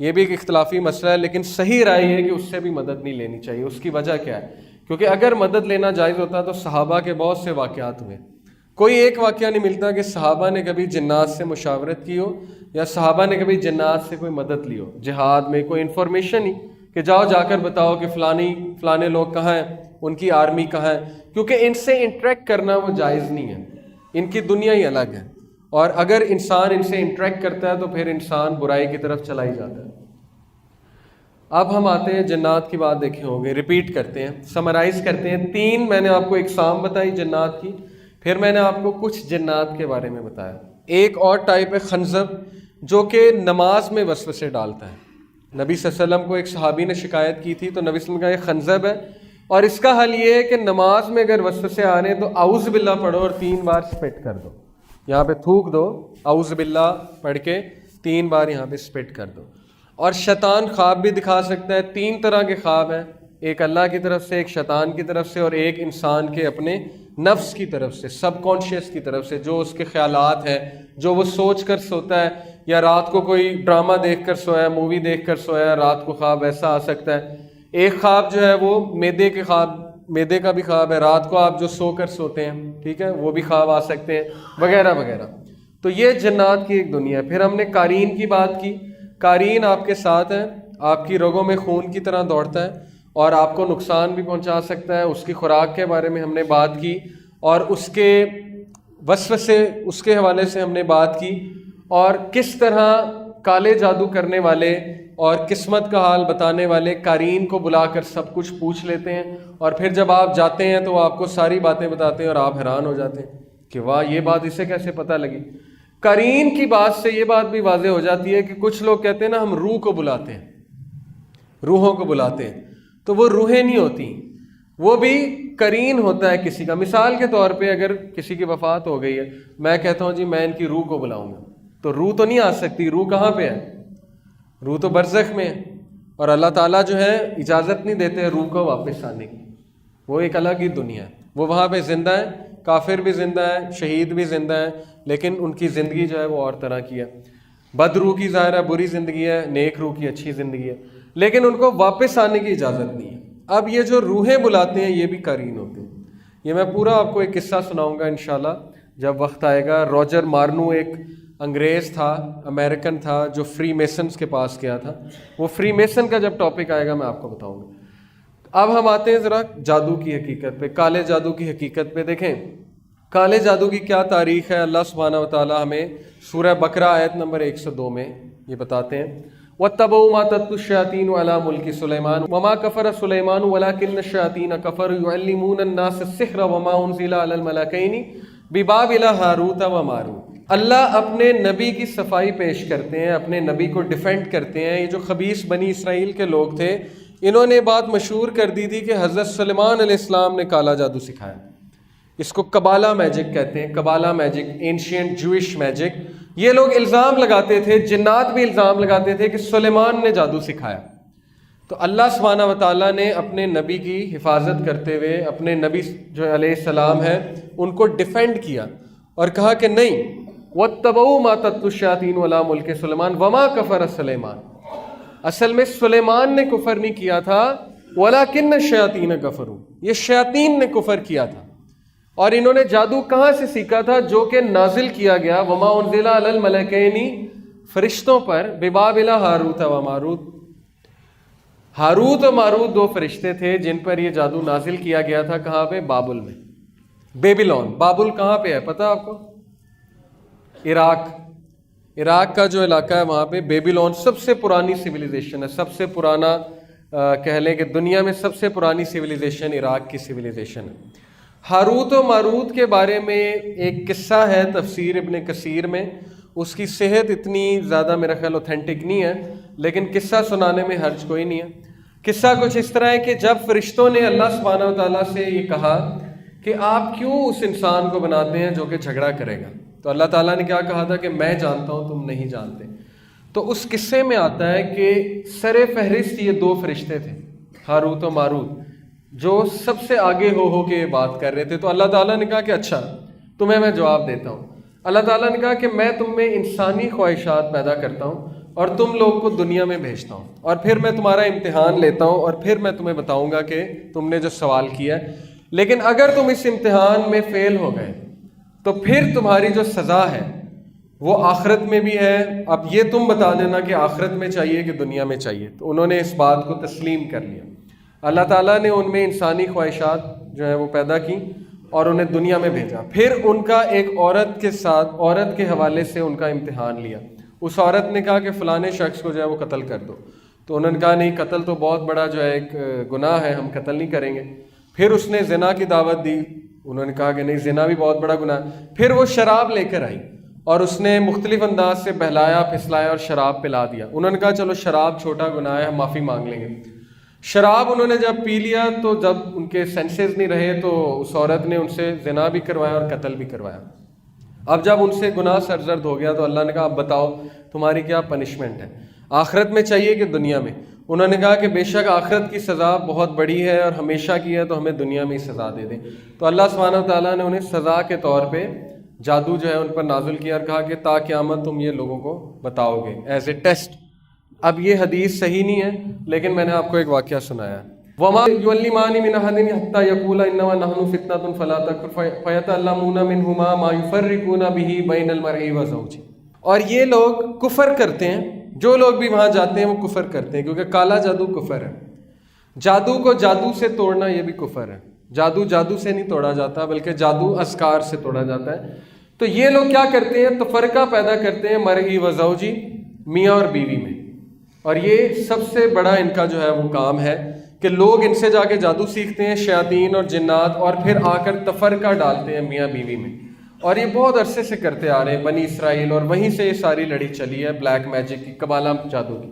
یہ بھی ایک اختلافی مسئلہ ہے، لیکن صحیح رائے ہے کہ اس سے بھی مدد نہیں لینی چاہیے. اس کی وجہ کیا ہے؟ کیونکہ اگر مدد لینا جائز ہوتا تو صحابہ کے بہت سے واقعات ہوئے. کوئی ایک واقعہ نہیں ملتا کہ صحابہ نے کبھی جنات سے مشاورت کی ہو یا صحابہ نے کبھی جنات سے کوئی مدد لی ہو. جہاد میں کوئی انفارمیشن ہی کہ جاؤ جا کر بتاؤ کہ فلانے لوگ کہاں ہیں، ان کی آرمی کہاں ہے، کیونکہ ان سے انٹریکٹ کرنا وہ جائز نہیں ہے. ان کی دنیا ہی الگ ہے، اور اگر انسان ان سے انٹریکٹ کرتا ہے تو پھر انسان برائی کی طرف چلا ہی جاتا ہے. اب ہم آتے ہیں جنات کی بات دیکھے ہوں گے، ریپیٹ کرتے ہیں، سمرائز کرتے ہیں. 3 میں نے آپ کو اقسام بتائی جنات کی، پھر میں نے آپ کو کچھ جنات کے بارے میں بتایا. ایک اور ٹائپ ہے خنزب، جو کہ نماز میں وسوسے ڈالتا ہے. نبی صلی اللہ علیہ وسلم کو ایک صحابی نے شکایت کی تھی تو نبی صلی اللہ علیہ وسلم نے کہا یہ خنزب ہے، اور اس کا حل یہ ہے کہ نماز میں اگر وسوسے آ رہے ہیں تو اعوذ باللہ پڑھو اور 3 بار سپٹ کر دو. یہاں پہ تھوک دو، اعوذ باللہ پڑھ کے 3 بار یہاں پہ سپٹ کر دو. اور شیطان خواب بھی دکھا سکتا ہے. 3 طرح کے خواب ہیں، ایک اللہ کی طرف سے، ایک شیطان کی طرف سے، اور ایک انسان کے اپنے نفس کی طرف سے، سب کانشیس کی طرف سے، جو اس کے خیالات ہیں، جو وہ سوچ کر سوتا ہے، یا رات کو کوئی ڈرامہ دیکھ کر سویا، مووی دیکھ کر سویا، رات کو خواب ایسا آ سکتا ہے. ایک خواب جو ہے وہ میدے کا بھی خواب ہے، رات کو آپ جو سو کر سوتے ہیں، ٹھیک ہے، وہ بھی خواب آ سکتے ہیں، وغیرہ وغیرہ. تو یہ جنات کی ایک دنیا ہے. پھر ہم نے قارئین کی بات کی. قارئین آپ کے ساتھ ہے، آپ کی رگوں میں خون کی طرح دوڑتا ہے اور آپ کو نقصان بھی پہنچا سکتا ہے. اس کی خوراک کے بارے میں ہم نے بات کی، اور اس کے وسوسے اس کے حوالے سے ہم نے بات کی، اور کس طرح کالے جادو کرنے والے اور قسمت کا حال بتانے والے قارئین کو بلا کر سب کچھ پوچھ لیتے ہیں، اور پھر جب آپ جاتے ہیں تو وہ آپ کو ساری باتیں بتاتے ہیں اور آپ حیران ہو جاتے ہیں کہ واہ یہ بات اسے کیسے پتہ لگی. قارئین کی بات سے یہ بات بھی واضح ہو جاتی ہے کہ کچھ لوگ کہتے ہیں نا ہم روح کو بلاتے ہیں، روحوں کو بلاتے ہیں، تو وہ روحیں نہیں ہوتی، وہ بھی قرین ہوتا ہے کسی کا. مثال کے طور پہ اگر کسی کی وفات ہو گئی ہے، میں کہتا ہوں جی میں ان کی روح کو بلاؤں گا، تو روح تو نہیں آ سکتی. روح کہاں پہ ہے؟ روح تو برزخ میں ہے، اور اللہ تعالیٰ جو ہے اجازت نہیں دیتے روح کو واپس آنے کی. وہ ایک الگ ہی دنیا ہے، وہ وہاں پہ زندہ ہے، کافر بھی زندہ ہے، شہید بھی زندہ ہے، لیکن ان کی زندگی جو ہے وہ اور طرح کی ہے. بد روح کی ظاہر ہے بری زندگی ہے، نیک روح کی اچھی زندگی ہے، لیکن ان کو واپس آنے کی اجازت نہیں ہے. اب یہ جو روحیں بلاتے ہیں یہ بھی قرین ہوتے ہیں. یہ میں پورا آپ کو ایک قصہ سناؤں گا انشاءاللہ جب وقت آئے گا. روجر مارنو ایک انگریز تھا، امریکن تھا، جو فری میسنز کے پاس گیا تھا. وہ فری میسن کا جب ٹاپک آئے گا میں آپ کو بتاؤں گا. اب ہم آتے ہیں ذرا جادو کی حقیقت پہ، کالے جادو کی حقیقت پہ. دیکھیں کالے جادو کی کیا تاریخ ہے. اللہ سبحانہ و تعالیٰ ہمیں سورہ بقرہ آیت نمبر 102 میں یہ بتاتے ہیں، وَاتَّبَعُوا مَا تَتْلُو الشَّيَاطِينُ عَلَىٰ مُلْكِ سُلَيْمَانَ وَمَا كَفَرَ سُلَيْمَانُ وَلَٰكِنَّ الشَّيَاطِينَ كَفَرُوا يُعَلِّمُونَ النَّاسَ السِّحْرَ وَمَا أُنزِلَ عَلَى الْمَلَكَيْنِ بِبَابِلَ هَارُوتَ وَمَارُوتَ. اللہ اپنے نبی کی صفائی پیش کرتے ہیں، اپنے نبی کو ڈیفینڈ کرتے ہیں. یہ جو خبیث بنی اسرائیل کے لوگ تھے انہوں نے بات مشہور کر دی تھی کہ حضرت سلیمان علیہ السلام نے کالا جادو سکھایا. اس کو کبالا میجک کہتے ہیں، کبالا میجک، اینشینٹ جوئش میجک. یہ لوگ الزام لگاتے تھے، جنات بھی الزام لگاتے تھے کہ سلیمان نے جادو سکھایا. تو اللہ سبحانہ و تعالیٰ نے اپنے نبی کی حفاظت کرتے ہوئے اپنے نبی جو علیہ السلام ہے ان کو ڈیفینڈ کیا اور کہا کہ نہیں، وَاتَّبَعُوا مَا تَتْلُو الشَّيَاطِينُ عَلَىٰ مُلْكِ سُلَيْمَانَ وَمَا كَفَرَ سُلَيْمَانُ. اصل میں سلیمان نے کفر نہیں کیا تھا، وَلَٰكِنَّ الشَّيَاطِينَ كَفَرُوا، یہ شیاطین نے کفر کیا تھا. اور انہوں نے جادو کہاں سے سیکھا تھا؟ جو کہ نازل کیا گیا وَمَا أُنزِلَ عَلَى الْمَلَكَيْنِ، فرشتوں پر، بِبَابِلَ ہاروت و ماروت. ہاروت و ماروت دو فرشتے تھے جن پر یہ جادو نازل کیا گیا تھا. کہاں پہ؟ بابل میں، بیبیلون. بابل کہاں پہ ہے پتہ آپ کو؟ عراق کا جو علاقہ ہے وہاں پہ بیبیلون سب سے پرانی سویلائزیشن ہے. سب سے پرانا کہہ لیں کہ دنیا میں سب سے پرانی سویلائزیشن عراق کی سویلائزیشن ہے. ہاروت و ماروت کے بارے میں ایک قصہ ہے تفسیر ابن کثیر میں. اس کی صحت اتنی زیادہ میرا خیال اوتھینٹک نہیں ہے، لیکن قصہ سنانے میں حرج کوئی نہیں ہے. قصہ کچھ اس طرح ہے کہ جب فرشتوں نے اللہ سبحانہ و تعالیٰ سے یہ کہا کہ آپ کیوں اس انسان کو بناتے ہیں جو کہ جھگڑا کرے گا، تو اللہ تعالیٰ نے کیا کہا تھا کہ میں جانتا ہوں تم نہیں جانتے. تو اس قصے میں آتا ہے کہ سر فہرست یہ دو فرشتے تھے ہاروت و ماروت جو سب سے آگے ہو کے یہ بات کر رہے تھے. تو اللہ تعالیٰ نے کہا کہ اچھا تمہیں میں جواب دیتا ہوں. اللہ تعالیٰ نے کہا کہ میں تم میں انسانی خواہشات پیدا کرتا ہوں اور تم لوگ کو دنیا میں بھیجتا ہوں، اور پھر میں تمہارا امتحان لیتا ہوں اور پھر میں تمہیں بتاؤں گا کہ تم نے جو سوال کیا ہے. لیکن اگر تم اس امتحان میں فیل ہو گئے تو پھر تمہاری جو سزا ہے وہ آخرت میں بھی ہے. اب یہ تم بتا دینا کہ آخرت میں چاہیے کہ دنیا میں چاہیے. تو انہوں نے اس بات کو تسلیم کر لیا. اللہ تعالیٰ نے ان میں انسانی خواہشات جو ہے وہ پیدا کی اور انہیں دنیا میں بھیجا. پھر ان کا ایک عورت کے ساتھ، عورت کے حوالے سے ان کا امتحان لیا. اس عورت نے کہا کہ فلانے شخص کو جو ہے وہ قتل کر دو. تو انہوں نے کہا نہیں، قتل تو بہت بڑا جو ہے ایک گناہ ہے، ہم قتل نہیں کریں گے. پھر اس نے زنا کی دعوت دی. انہوں نے کہا کہ نہیں، زنا بھی بہت بڑا گناہ. پھر وہ شراب لے کر آئی اور اس نے مختلف انداز سے بہلایا پھسلایا اور شراب پلا دیا. انہوں نے کہا چلو شراب چھوٹا گناہ ہے، ہم معافی مانگ لیں گے. شراب انہوں نے جب پی لیا تو جب ان کے سینسز نہیں رہے تو اس عورت نے ان سے زنا بھی کروایا اور قتل بھی کروایا. اب جب ان سے گناہ سرزد ہو گیا تو اللہ نے کہا اب بتاؤ تمہاری کیا پنشمنٹ ہے، آخرت میں چاہیے کہ دنیا میں؟ انہوں نے کہا کہ بے شک آخرت کی سزا بہت بڑی ہے اور ہمیشہ کی ہے، تو ہمیں دنیا میں ہی سزا دے دیں. تو اللہ سبحانہ و تعالیٰ نے انہیں سزا کے طور پہ جادو جو ہے ان پر نازل کیا اور کہا کہ تا قیامت تم یہ لوگوں کو بتاؤ گے ایز اے ٹیسٹ. اب یہ حدیث صحیح نہیں ہے لیکن میں نے آپ کو ایک واقعہ سنایا ہے. وَمَا يُعَلِّمَانِ مِنْ أَحَدٍ حَتَّى يَقُولَا إِنَّمَا نَحْنُ فِتْنَةٌ فَلَا تَكْفُرْ فَيَتَعَلَّمُونَ مِنْهُمَا مَا يُفَرِّقُونَ بِهِ بَيْنَ الْمَرْءِ وَزَوْجِهِ. اور یہ لوگ کفر کرتے ہیں، جو لوگ بھی وہاں جاتے ہیں وہ کفر کرتے ہیں، کیونکہ کالا جادو کفر ہے. جادو کو جادو سے توڑنا یہ بھی کفر ہے. جادو جادو سے نہیں توڑا جاتا بلکہ جادو اذکار سے توڑا جاتا ہے. تو یہ لوگ کیا کرتے ہیں؟ تفرقہ پیدا کرتے ہیں مرئی و زوجی، میاں اور بیوی میں. اور یہ سب سے بڑا ان کا جو ہے وہ کام ہے کہ لوگ ان سے جا کے جادو سیکھتے ہیں، شیاطین اور جنات، اور پھر آ کر تفرقہ ڈالتے ہیں میاں بیوی میں. اور یہ بہت عرصے سے کرتے آ رہے ہیں بنی اسرائیل، اور وہیں سے یہ ساری لڑی چلی ہے بلیک میجک کی، کبالا جادو کی.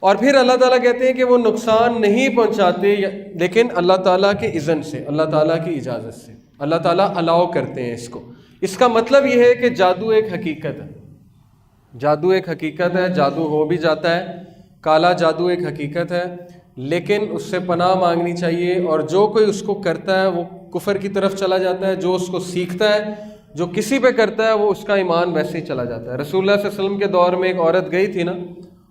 اور پھر اللہ تعالیٰ کہتے ہیں کہ وہ نقصان نہیں پہنچاتے لیکن اللہ تعالیٰ کے اذن سے، اللہ تعالیٰ کی اجازت سے. اللہ تعالیٰ الاؤ کرتے ہیں اس کو. اس کا مطلب یہ ہے کہ جادو ایک حقیقت ہے. جادو ایک حقیقت ہے، جادو ہو بھی جاتا ہے. کالا جادو ایک حقیقت ہے لیکن اس سے پناہ مانگنی چاہیے. اور جو کوئی اس کو کرتا ہے وہ کفر کی طرف چلا جاتا ہے. جو اس کو سیکھتا ہے، جو کسی پہ کرتا ہے، وہ اس کا ایمان ویسے ہی چلا جاتا ہے. رسول اللہ صلی اللہ علیہ وسلم کے دور میں ایک عورت گئی تھی نا،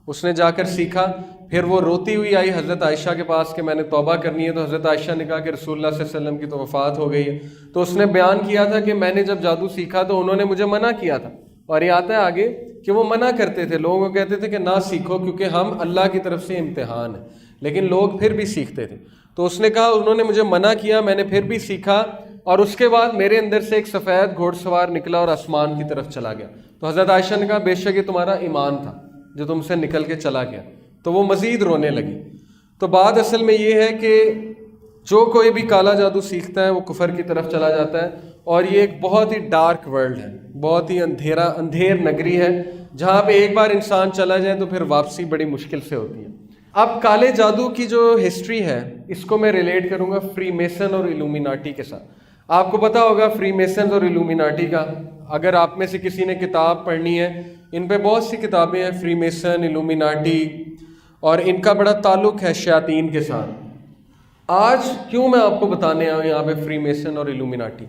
اس نے جا کر سیکھا. پھر وہ روتی ہوئی آئی حضرت عائشہ کے پاس کہ میں نے توبہ کرنی ہے. تو حضرت عائشہ نے کہا کہ رسول اللہ صلی اللہ علیہ وسلم کی تو وفات ہو گئی ہے. تو اس نے بیان کیا تھا کہ میں نے جب جادو سیکھا تو انہوں نے مجھے منع کیا تھا. اور یہ آتا ہے آگے کہ وہ منع کرتے تھے، لوگوں کو کہتے تھے کہ نہ سیکھو کیونکہ ہم اللہ کی طرف سے امتحان ہے، لیکن لوگ پھر بھی سیکھتے تھے. تو اس نے کہا انہوں نے مجھے منع کیا، میں نے پھر بھی سیکھا، اور اس کے بعد میرے اندر سے ایک سفید گھوڑ سوار نکلا اور آسمان کی طرف چلا گیا. تو حضرت عائشہ نے کہا بے شک یہ تمہارا ایمان تھا جو تم سے نکل کے چلا گیا. تو وہ مزید رونے لگی. تو بات اصل میں یہ ہے کہ جو کوئی بھی کالا جادو سیکھتا ہے وہ کفر کی طرف چلا جاتا ہے. اور یہ ایک بہت ہی ڈارک ورلڈ ہے، بہت ہی اندھیر نگری ہے، جہاں پہ ایک بار انسان چلا جائے تو پھر واپسی بڑی مشکل سے ہوتی ہے. اب کالے جادو کی جو ہسٹری ہے اس کو میں ریلیٹ کروں گا فری میسن اور ایلومیناٹی کے ساتھ. آپ کو پتا ہوگا فری میسنز اور ایلومیناٹی کا. اگر آپ میں سے کسی نے کتاب پڑھنی ہے، ان پہ بہت سی کتابیں ہیں، فری میسن، ایلومیناٹی. اور ان کا بڑا تعلق ہے شیاطین کے ساتھ. آج کیوں میں آپ کو بتانے آیا ہوں یہاں پہ فری میسن اور الومیناٹی؟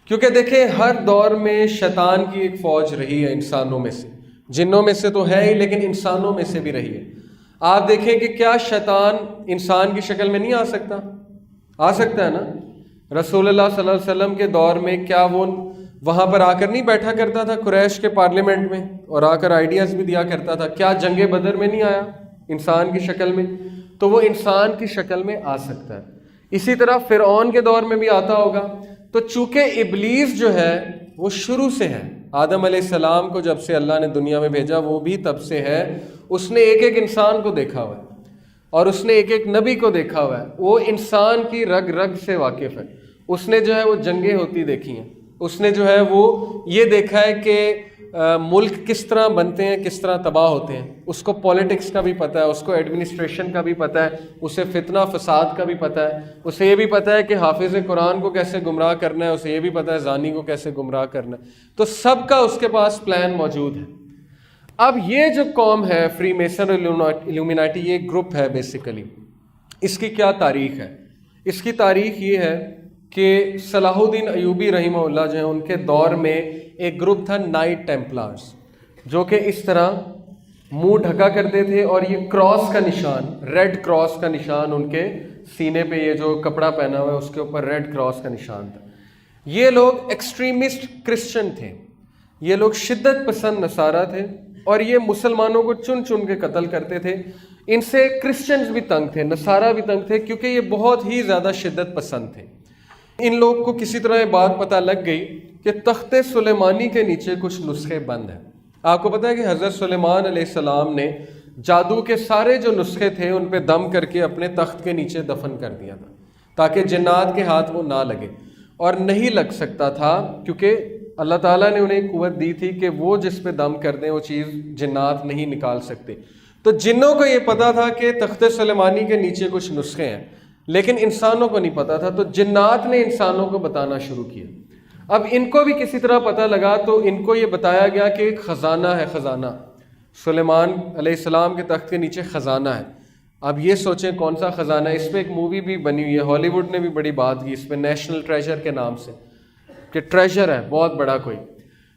کیونکہ دیکھیں ہر دور میں شیطان کی ایک فوج رہی ہے انسانوں میں سے، جنوں میں سے تو ہے ہی لیکن انسانوں میں سے بھی رہی ہے. آپ دیکھیں کہ کیا شیطان انسان کی شکل میں نہیں آ سکتا؟ آ سکتا ہے نا. رسول اللہ صلی اللہ علیہ وسلم کے دور میں کیا وہ وہاں پر آ کر نہیں بیٹھا کرتا تھا قریش کے پارلیمنٹ میں اور آ کر آئیڈیاز بھی دیا کرتا تھا؟ کیا جنگ بدر میں نہیں آیا انسان کی شکل میں؟ تو وہ انسان کی شکل میں آ سکتا ہے. اسی طرح فرعون کے دور میں بھی آتا ہوگا. تو چونکہ ابلیس جو ہے وہ شروع سے ہے، آدم علیہ السلام کو جب سے اللہ نے دنیا میں بھیجا وہ بھی تب سے ہے. اس نے ایک ایک انسان کو دیکھا ہوا ہے اور اس نے ایک ایک نبی کو دیکھا ہوا ہے. وہ انسان کی رگ رگ سے واقف ہے. اس نے جو ہے وہ جنگیں ہوتی دیکھی ہیں. اس نے جو ہے وہ یہ دیکھا ہے کہ ملک کس طرح بنتے ہیں، کس طرح تباہ ہوتے ہیں. اس کو پولیٹکس کا بھی پتہ ہے، اس کو ایڈمنسٹریشن کا بھی پتہ ہے، اسے فتنہ فساد کا بھی پتہ ہے. اسے یہ بھی پتہ ہے کہ حافظ قرآن کو کیسے گمراہ کرنا ہے. اسے یہ بھی پتہ ہے زانی کو کیسے گمراہ کرنا ہے. تو سب کا اس کے پاس پلان موجود ہے. اب یہ جو قوم ہے فری میسن اور الومیناٹی، یہ گروپ ہے بیسیکلی. اس کی کیا تاریخ ہے؟ اس کی تاریخ یہ ہے کہ صلاح الدین ایوبی رحمہ اللہ جو ہیں ان کے دور میں ایک گروپ تھا نائٹ ٹیمپلارز، جو کہ اس طرح منہ ڈھکا کرتے تھے اور یہ کراس کا نشان، ریڈ کراس کا نشان ان کے سینے پہ، یہ جو کپڑا پہنا ہوا ہے اس کے اوپر ریڈ کراس کا نشان تھا. یہ لوگ ایکسٹریمسٹ کرسچن تھے، یہ لوگ شدت پسند نصارہ تھے اور یہ مسلمانوں کو چن چن کے قتل کرتے تھے. ان سے کرسچنز بھی تنگ تھے، نصارہ بھی تنگ تھے، کیونکہ یہ بہت ہی زیادہ شدت پسند تھے. ان لوگ کو کسی طرح یہ بات پتہ لگ گئی کہ تخت سلیمانی کے نیچے کچھ نسخے بند ہیں. آپ کو پتہ ہے کہ حضرت سلیمان علیہ السلام نے جادو کے سارے جو نسخے تھے ان پہ دم کر کے اپنے تخت کے نیچے دفن کر دیا تھا تاکہ جنات کے ہاتھ وہ نہ لگے. اور نہیں لگ سکتا تھا کیونکہ اللہ تعالیٰ نے انہیں قوت دی تھی کہ وہ جس پہ دم کر دیں وہ چیز جنات نہیں نکال سکتے. تو جنوں کو یہ پتا تھا کہ تخت سلیمانی کے نیچے کچھ نسخے ہیں، لیکن انسانوں کو نہیں پتا تھا. تو جنات نے انسانوں کو بتانا شروع کیا. اب ان کو بھی کسی طرح پتہ لگا تو ان کو یہ بتایا گیا کہ ایک خزانہ ہے، خزانہ سلیمان علیہ السلام کے تخت کے نیچے خزانہ ہے. اب یہ سوچیں کون سا خزانہ ہے. اس پہ ایک مووی بھی بنی ہوئی ہے، ہالی ووڈ نے بھی بڑی بات کی اس پہ، نیشنل ٹریجر کے نام سے، کہ ٹریجر ہے بہت بڑا کوئی.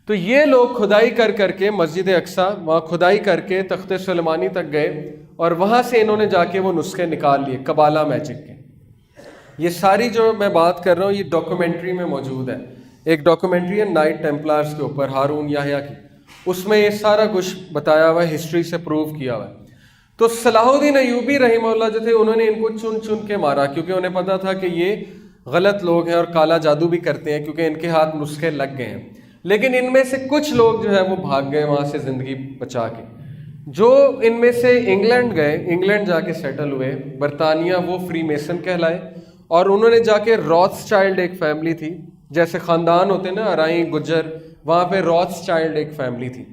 تو یہ لوگ کھدائی کر کر کے مسجد اقصیٰ وہاں کھدائی کر کے تخت سلیمانی تک گئے اور وہاں سے انہوں نے جا کے وہ نسخے نکال لیے قبالہ میجک کے. یہ ساری جو میں بات کر رہا ہوں یہ ڈاکومنٹری میں موجود ہے. ایک ڈاکومنٹری ہے نائٹ ٹیمپلارز کے اوپر، ہارون یحییٰ کی. اس میں یہ سارا کچھ بتایا ہوا ہے، ہسٹری سے پروو کیا ہوا ہے. تو صلاح الدین ایوبی رحمہ اللہ جو تھے انہوں نے ان کو چن چن کے مارا، کیونکہ انہیں پتا تھا کہ یہ غلط لوگ ہیں اور کالا جادو بھی کرتے ہیں، کیونکہ ان کے ہاتھ نسخے لگ گئے ہیں. لیکن ان میں سے کچھ لوگ جو ہے وہ بھاگ گئے وہاں سے زندگی بچا کے. جو ان میں سے انگلینڈ گئے، انگلینڈ جا کے سیٹل ہوئے، برطانیہ، وہ فری میسن کہلائے. اور انہوں نے جا کے راتس چائلڈ ایک فیملی تھی، جیسے خاندان ہوتے ہیں نا ارائیں گجر، وہاں پہ راتس چائلڈ ایک فیملی تھی،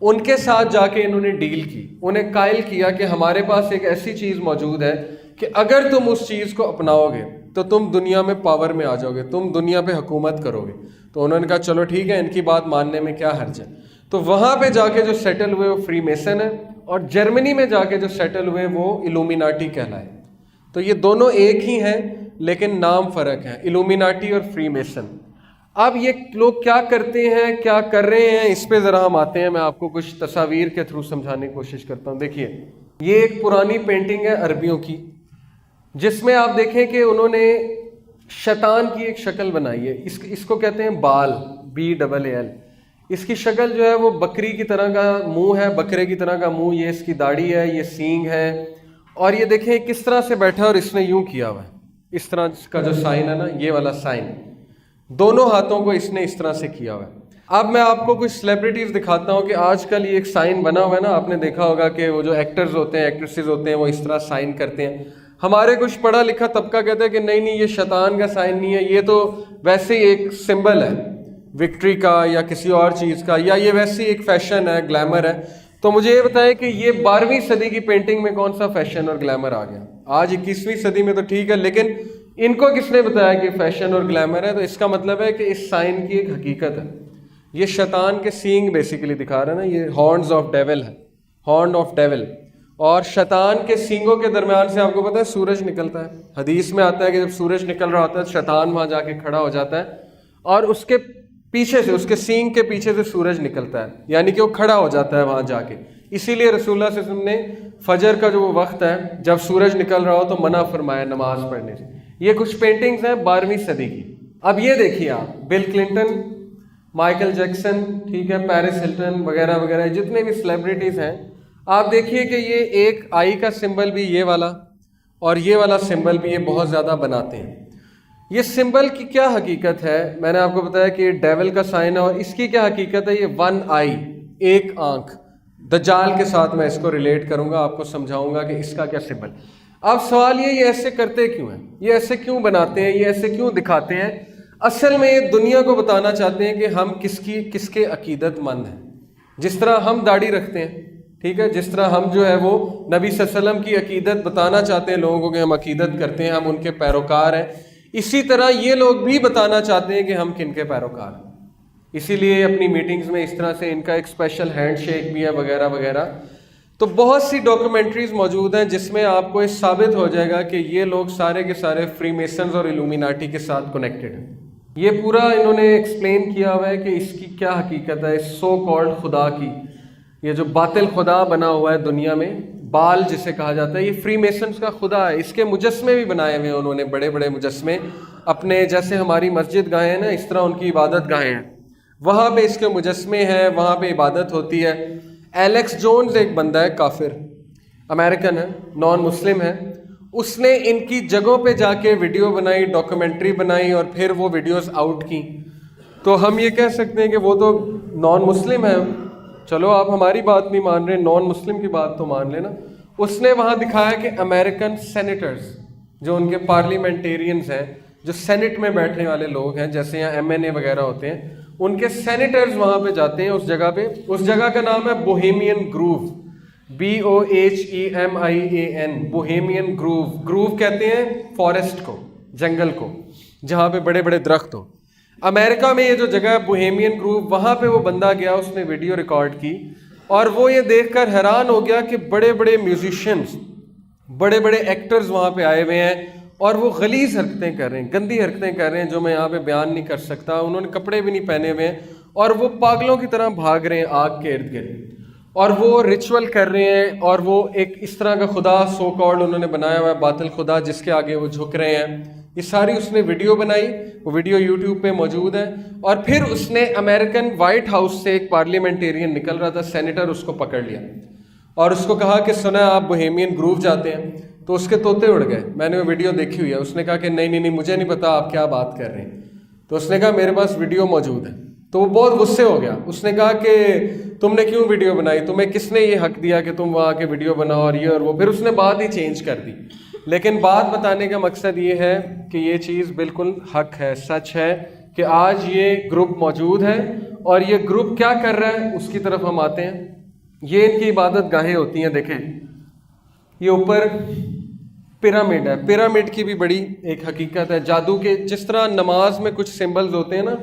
ان کے ساتھ جا کے انہوں نے ڈیل کی. انہیں قائل کیا کہ ہمارے پاس ایک ایسی چیز موجود ہے کہ اگر تم اس چیز کو اپناؤ گے تو تم دنیا میں پاور میں آ جاؤ گے، تم دنیا پہ حکومت کرو گے. تو انہوں نے کہا چلو ٹھیک ہے، ان کی بات ماننے میں کیا حرج ہے. تو وہاں پہ جا کے جو سیٹل ہوئے وہ فری میسن ہے، اور جرمنی میں جا کے جو سیٹل ہوئے وہ الومیناٹی کہلائے. تو یہ دونوں ایک ہی ہیں لیکن نام فرق ہے، الومیناٹی اور فری میسن. اب یہ لوگ کیا کرتے ہیں، کیا کر رہے ہیں، اس پہ ذرا ہم آتے ہیں. میں آپ کو کچھ تصاویر کے تھرو سمجھانے کی کوشش کرتا ہوں. دیکھیے یہ ایک پرانی پینٹنگ ہے عربیوں کی، جس میں آپ دیکھیں کہ انہوں نے شیطان کی ایک شکل بنائی ہے. اس کو کہتے ہیں بال، BAAL. اس کی شکل جو ہے وہ بکری کی طرح کا منہ ہے، بکرے کی طرح کا منہ، یہ اس کی داڑھی ہے، یہ سینگ ہے. اور یہ دیکھیں کس طرح سے بیٹھا اور اس نے یوں کیا ہوا ہے، اس طرح کا جو سائن ہے نا، یہ والا سائن، دونوں ہاتھوں کو اس نے اس طرح سے کیا ہوا ہے. اب میں آپ کو کچھ سیلیبریٹیز دکھاتا ہوں کہ آج کل یہ ایک سائن بنا ہوا ہے نا، آپ نے دیکھا ہوگا کہ وہ جو ایکٹرز ہوتے ہیں، ایکٹریسز ہوتے ہیں، وہ اس طرح سائن کرتے ہیں. ہمارے کچھ پڑھا لکھا طبقہ کہتا ہے کہ نہیں نہیں، یہ شیطان کا سائن نہیں ہے، یہ تو ویسے ہی ایک سمبل ہے وکٹری کا یا کسی اور چیز کا، یا یہ ویسے ہی ایک فیشن ہے، گلیمر ہے. تو مجھے یہ بتائیں کہ یہ 12ویں صدی کی پینٹنگ میں کون سا فیشن اور گلیمر آ گیا؟ آج 21ویں صدی میں تو ٹھیک ہے، لیکن ان کو کس نے بتایا کہ فیشن اور گلیمر ہے؟ تو اس کا مطلب ہے کہ اس سائن کی ایک حقیقت ہے. یہ شیطان کے سینگ بیسیکلی دکھا رہا ہے نا، یہ ہارنز آف ڈیول ہے، ہارن آف ڈیول. اور شیطان کے سینگوں کے درمیان سے آپ کو پتہ ہے سورج نکلتا ہے. حدیث میں آتا ہے کہ جب سورج نکل رہا ہوتا ہے شیطان وہاں جا کے کھڑا ہو جاتا ہے اور اس کے پیچھے سے, اس کے سینگ کے پیچھے سے سورج نکلتا ہے, یعنی کہ وہ کھڑا ہو جاتا ہے وہاں جا کے. اسی لیے رسول اللہ صلی اللہ علیہ وسلم نے فجر کا جو وہ وقت ہے جب سورج نکل رہا ہو تو منع فرمایا نماز پڑھنے سے. یہ کچھ پینٹنگز ہیں 12ویں صدی کی. اب یہ دیکھیے آپ, بل کلنٹن, مائیکل جیکسن, ٹھیک ہے, پیرس ہلٹن وغیرہ وغیرہ جتنے بھی سیلیبریٹیز ہیں, آپ دیکھیے کہ یہ ایک آئی کا سمبل بھی یہ والا اور یہ والا سمبل بھی یہ بہت زیادہ بناتے ہیں. یہ سمبل کی کیا حقیقت ہے؟ میں نے آپ کو بتایا کہ یہ ڈیول کا سائن ہے, اور اس کی کیا حقیقت ہے؟ یہ 1 آئی, ایک آنکھ. دجال کے ساتھ میں اس کو ریلیٹ کروں گا, آپ کو سمجھاؤں گا کہ اس کا کیا سمبل. اب سوال یہ ایسے کرتے کیوں ہیں, یہ ایسے کیوں بناتے ہیں, یہ ایسے کیوں دکھاتے ہیں؟ اصل میں یہ دنیا کو بتانا چاہتے ہیں کہ ہم کس کے عقیدت مند ہیں. جس طرح ہم داڑھی رکھتے ہیں, ٹھیک ہے, جس طرح ہم جو ہے وہ نبی صلی اللہ علیہ وسلم کی عقیدت بتانا چاہتے ہیں لوگوں کو کہ ہم عقیدت کرتے ہیں, ہم ان کے پیروکار ہیں, اسی طرح یہ لوگ بھی بتانا چاہتے ہیں کہ ہم کن کے پیروکار ہیں. اسی لیے اپنی میٹنگز میں اس طرح سے ان کا ایک اسپیشل ہینڈ شیک بھی ہے وغیرہ وغیرہ. تو بہت سی ڈاکومنٹریز موجود ہیں جس میں آپ کو یہ ثابت ہو جائے گا کہ یہ لوگ سارے کے سارے فری میسنز اور الومیناٹی کے ساتھ کنیکٹڈ ہیں. یہ پورا انہوں نے ایکسپلین کیا ہوا ہے کہ اس کی کیا حقیقت ہے, اس سو کالڈ خدا کی, یہ جو باطل خدا بنا ہوا ہے دنیا میں, بال جسے کہا جاتا ہے, یہ فری میسنز کا خدا ہے. اس کے مجسمے بھی بنائے ہوئے ہیں انہوں نے, بڑے بڑے مجسمے اپنے, جیسے ہماری مسجد گاہیں ہیں نا, اس طرح ان کی عبادت گاہیں ہیں, وہاں پہ اس کے مجسمے ہیں, وہاں پہ عبادت ہوتی ہے. ایلیکس جونز ایک بندہ ہے, کافر امریکن ہے, نان مسلم ہے, اس نے ان کی جگہوں پہ جا کے ویڈیو بنائی, ڈاکومنٹری بنائی, اور پھر وہ ویڈیوز آؤٹ کی. تو ہم یہ کہہ سکتے ہیں کہ وہ تو نان مسلم ہے. چلو آپ ہماری بات نہیں مان رہے, نان مسلم کی بات تو مان لینا. اس نے وہاں دکھایا کہ امریکن سینیٹرز, جو ان کے پارلیمنٹیرینز ہیں, جو سینٹ میں بیٹھنے والے لوگ ہیں, جیسے یہاں MNA وغیرہ ہوتے ہیں, ان کے سینیٹرز وہاں پہ جاتے ہیں اس جگہ پہ. اس جگہ کا نام ہے Bohemian grove, BOHEMIAN, Bohemian grove. Grove کہتے ہیں فارسٹ کو, جنگل کو, جہاں پہ بڑے بڑے درخت ہوں. امریکہ میں یہ جو جگہ ہے بوہیمین گروو, وہاں پہ وہ بندہ گیا, اس نے ویڈیو ریکارڈ کی, اور وہ یہ دیکھ کر حیران ہو گیا کہ بڑے بڑے میوزیشینز, بڑے بڑے ایکٹرز وہاں پہ آئے ہوئے ہیں, اور وہ غلیظ حرکتیں کر رہے ہیں, گندی حرکتیں کر رہے ہیں جو میں یہاں پہ بیان نہیں کر سکتا. انہوں نے کپڑے بھی نہیں پہنے ہوئے ہیں, اور وہ پاگلوں کی طرح بھاگ رہے ہیں آگ کے ارد گرد, اور وہ ریچول کر رہے ہیں, اور وہ ایک اس طرح کا خدا سو کالڈ انہوں نے بنایا ہوا ہے, باطل خدا, جس کے آگے وہ جھک رہے ہیں. یہ ساری اس نے ویڈیو بنائی, وہ ویڈیو یوٹیوب پہ موجود ہے. اور پھر اس نے امریکن وائٹ ہاؤس سے ایک پارلیمنٹیرین نکل رہا تھا, سینیٹر, اس کو پکڑ لیا اور اس کو کہا کہ سنا آپ بوہیمین گروو جاتے ہیں؟ تو اس کے طوطے اڑ گئے. میں نے وہ ویڈیو دیکھی ہوئی ہے. اس نے کہا کہ نہیں مجھے نہیں پتا آپ کیا بات کر رہے ہیں. تو اس نے کہا میرے پاس ویڈیو موجود ہے. تو وہ بہت غصے ہو گیا. اس نے کہا کہ تم نے کیوں ویڈیو بنائی, تمہیں کس نے یہ حق دیا کہ تم وہاں کے ویڈیو بناؤ, اور یہ اور وہ. پھر اس نے بات ہی چینج کر دی. لیکن بات بتانے کا مقصد یہ ہے کہ یہ چیز بالکل حق ہے, سچ ہے کہ آج یہ گروپ موجود ہے, اور یہ گروپ کیا کر رہا ہے اس کی طرف ہم آتے ہیں. یہ ان کی عبادت گاہیں ہوتی ہیں. دیکھیں یہ اوپر پیرامڈ ہے, پیرامڈ کی بھی بڑی ایک حقیقت ہے. جادو کے, جس طرح نماز میں کچھ سمبلز ہوتے ہیں نا,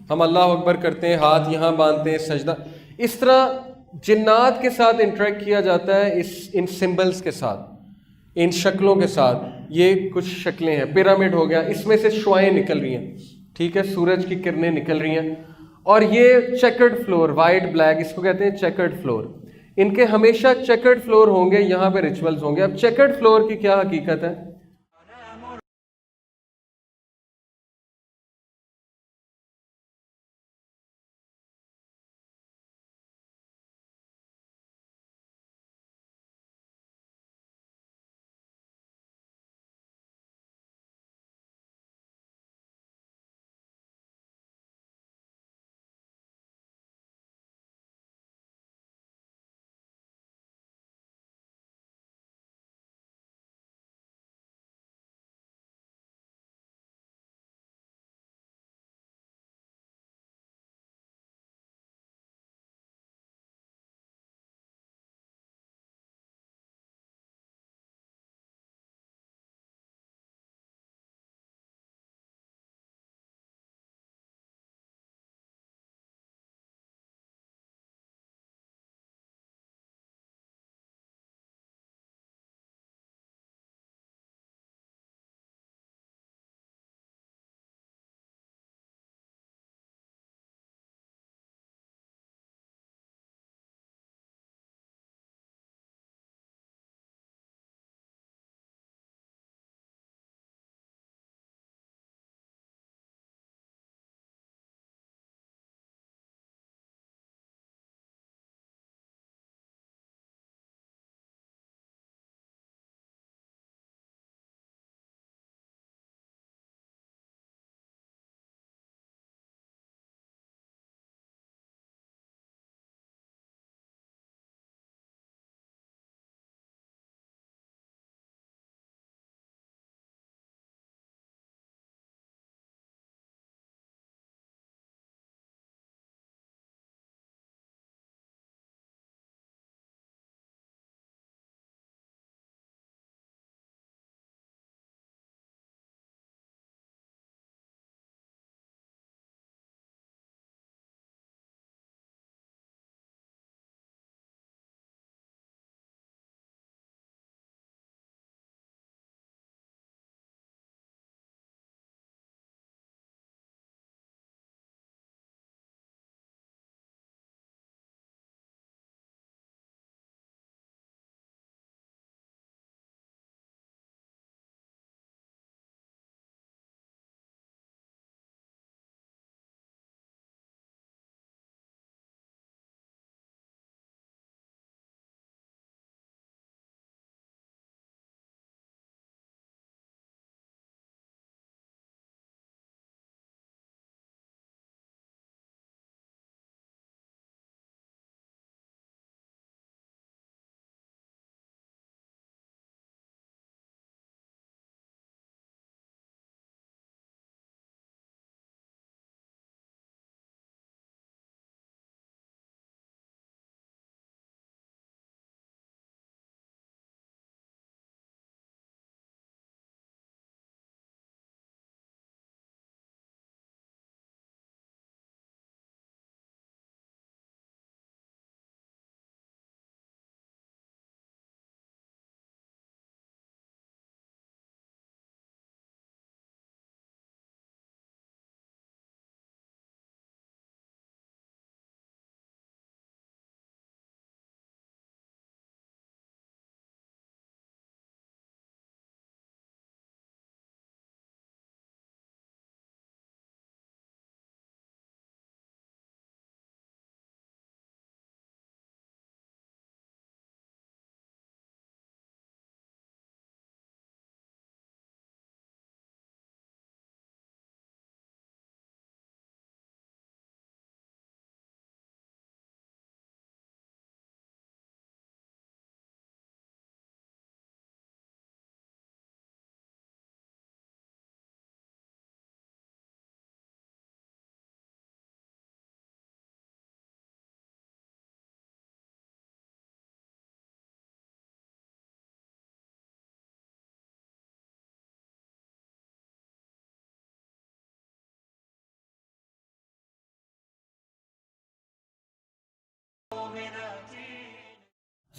ہم اللہ اکبر کرتے ہیں, ہاتھ یہاں باندھتے ہیں, سجدہ, اس طرح جنات کے ساتھ انٹریکٹ کیا جاتا ہے ان سمبلز کے ساتھ, ان شکلوں کے ساتھ. یہ کچھ شکلیں ہیں, پیرامڈ ہو گیا, اس میں سے شعائیں نکل رہی ہیں, ٹھیک ہے, سورج کی کرنیں نکل رہی ہیں. اور یہ چیکرڈ فلور, وائٹ بلیک, اس کو کہتے ہیں چیکرڈ فلور. ان کے ہمیشہ چیکرڈ فلور ہوں گے, یہاں پہ ریچولز ہوں گے. اب چیکرڈ فلور کی کیا حقیقت ہے؟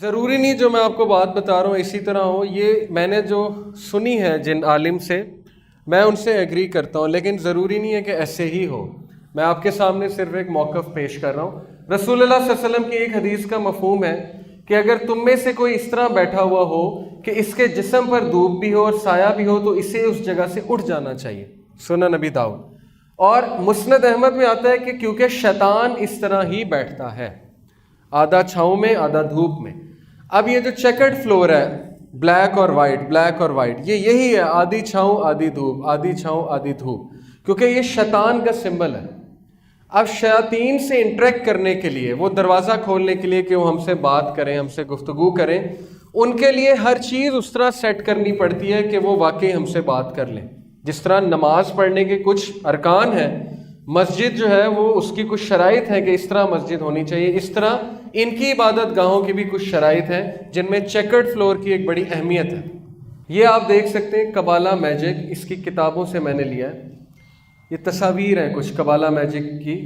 ضروری نہیں جو میں آپ کو بات بتا رہا ہوں اسی طرح ہو، یہ میں نے جو سنی ہے جن عالم سے میں ان سے ایگری کرتا ہوں، لیکن ضروری نہیں ہے کہ ایسے ہی ہو. میں آپ کے سامنے صرف ایک موقف پیش کر رہا ہوں. رسول اللہ صلی اللہ علیہ وسلم کی ایک حدیث کا مفہوم ہے کہ اگر تم میں سے کوئی اس طرح بیٹھا ہوا ہو کہ اس کے جسم پر دھوپ بھی ہو اور سایہ بھی ہو تو اسے اس جگہ سے اٹھ جانا چاہیے. سنن نبی داؤد. اور مسند احمد میں آتا ہے کہ کیونکہ شیطان اس طرح ہی بیٹھتا ہے، آدھا چھاؤں میں آدھا دھوپ میں. اب یہ جو چیکرڈ فلور ہے، بلیک اور وائٹ، یہ یہی ہے، آدھی چھاؤں آدھی دھوپ، آدھی چھاؤں آدھی دھوپ، کیونکہ یہ شیطان کا سمبل ہے. اب شیاطین سے انٹریکٹ کرنے کے لیے، وہ دروازہ کھولنے کے لیے کہ وہ ہم سے بات کریں، ہم سے گفتگو کریں، ان کے لیے ہر چیز اس طرح سیٹ کرنی پڑتی ہے کہ وہ واقعی ہم سے بات کر لیں. جس طرح نماز پڑھنے کے کچھ ارکان ہیں، مسجد جو ہے وہ اس کی کچھ شرائط ہیں کہ اس طرح مسجد ہونی چاہیے، اس طرح ان کی عبادت گاہوں کی بھی کچھ شرائط ہیں جن میں چیکرڈ فلور کی ایک بڑی اہمیت ہے. یہ آپ دیکھ سکتے ہیں کبالہ میجک، اس کی کتابوں سے میں نے لیا ہے. یہ تصاویر ہیں کچھ کبالہ میجک کی.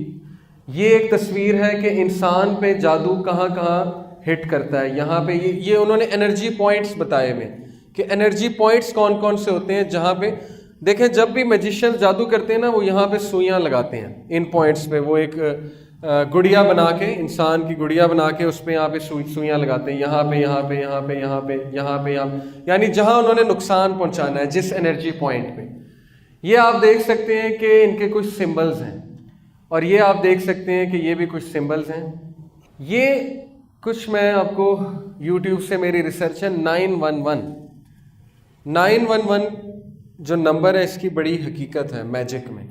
یہ ایک تصویر ہے کہ انسان پہ جادو کہاں کہاں ہٹ کرتا ہے. یہاں پہ یہ انہوں نے انرجی پوائنٹس بتائے ہوئے کہ انرجی پوائنٹس کون کون سے ہوتے ہیں. جہاں پہ دیکھیں جب بھی میجیشین جادو کرتے ہیں نا، وہ یہاں پہ سوئیاں لگاتے ہیں ان پوائنٹس پہ. وہ ایک گڑیا بنا کے، انسان کی گڑیا بنا کے اس پہ یہاں پہ سوئیاں لگاتے ہیں، یہاں پہ یہاں پہ یہاں پہ یہاں پہ یہاں پہ یہاں، یعنی جہاں انہوں نے نقصان پہنچانا ہے جس انرجی پوائنٹ پہ. یہ آپ دیکھ سکتے ہیں کہ ان کے کچھ سمبلز ہیں، اور یہ آپ دیکھ سکتے ہیں کہ یہ بھی کچھ سمبلز ہیں. یہ کچھ میں آپ کو یوٹیوب سے میری ریسرچ ہے. 911 جو نمبر ہے اس کی بڑی حقیقت ہے میجک میں.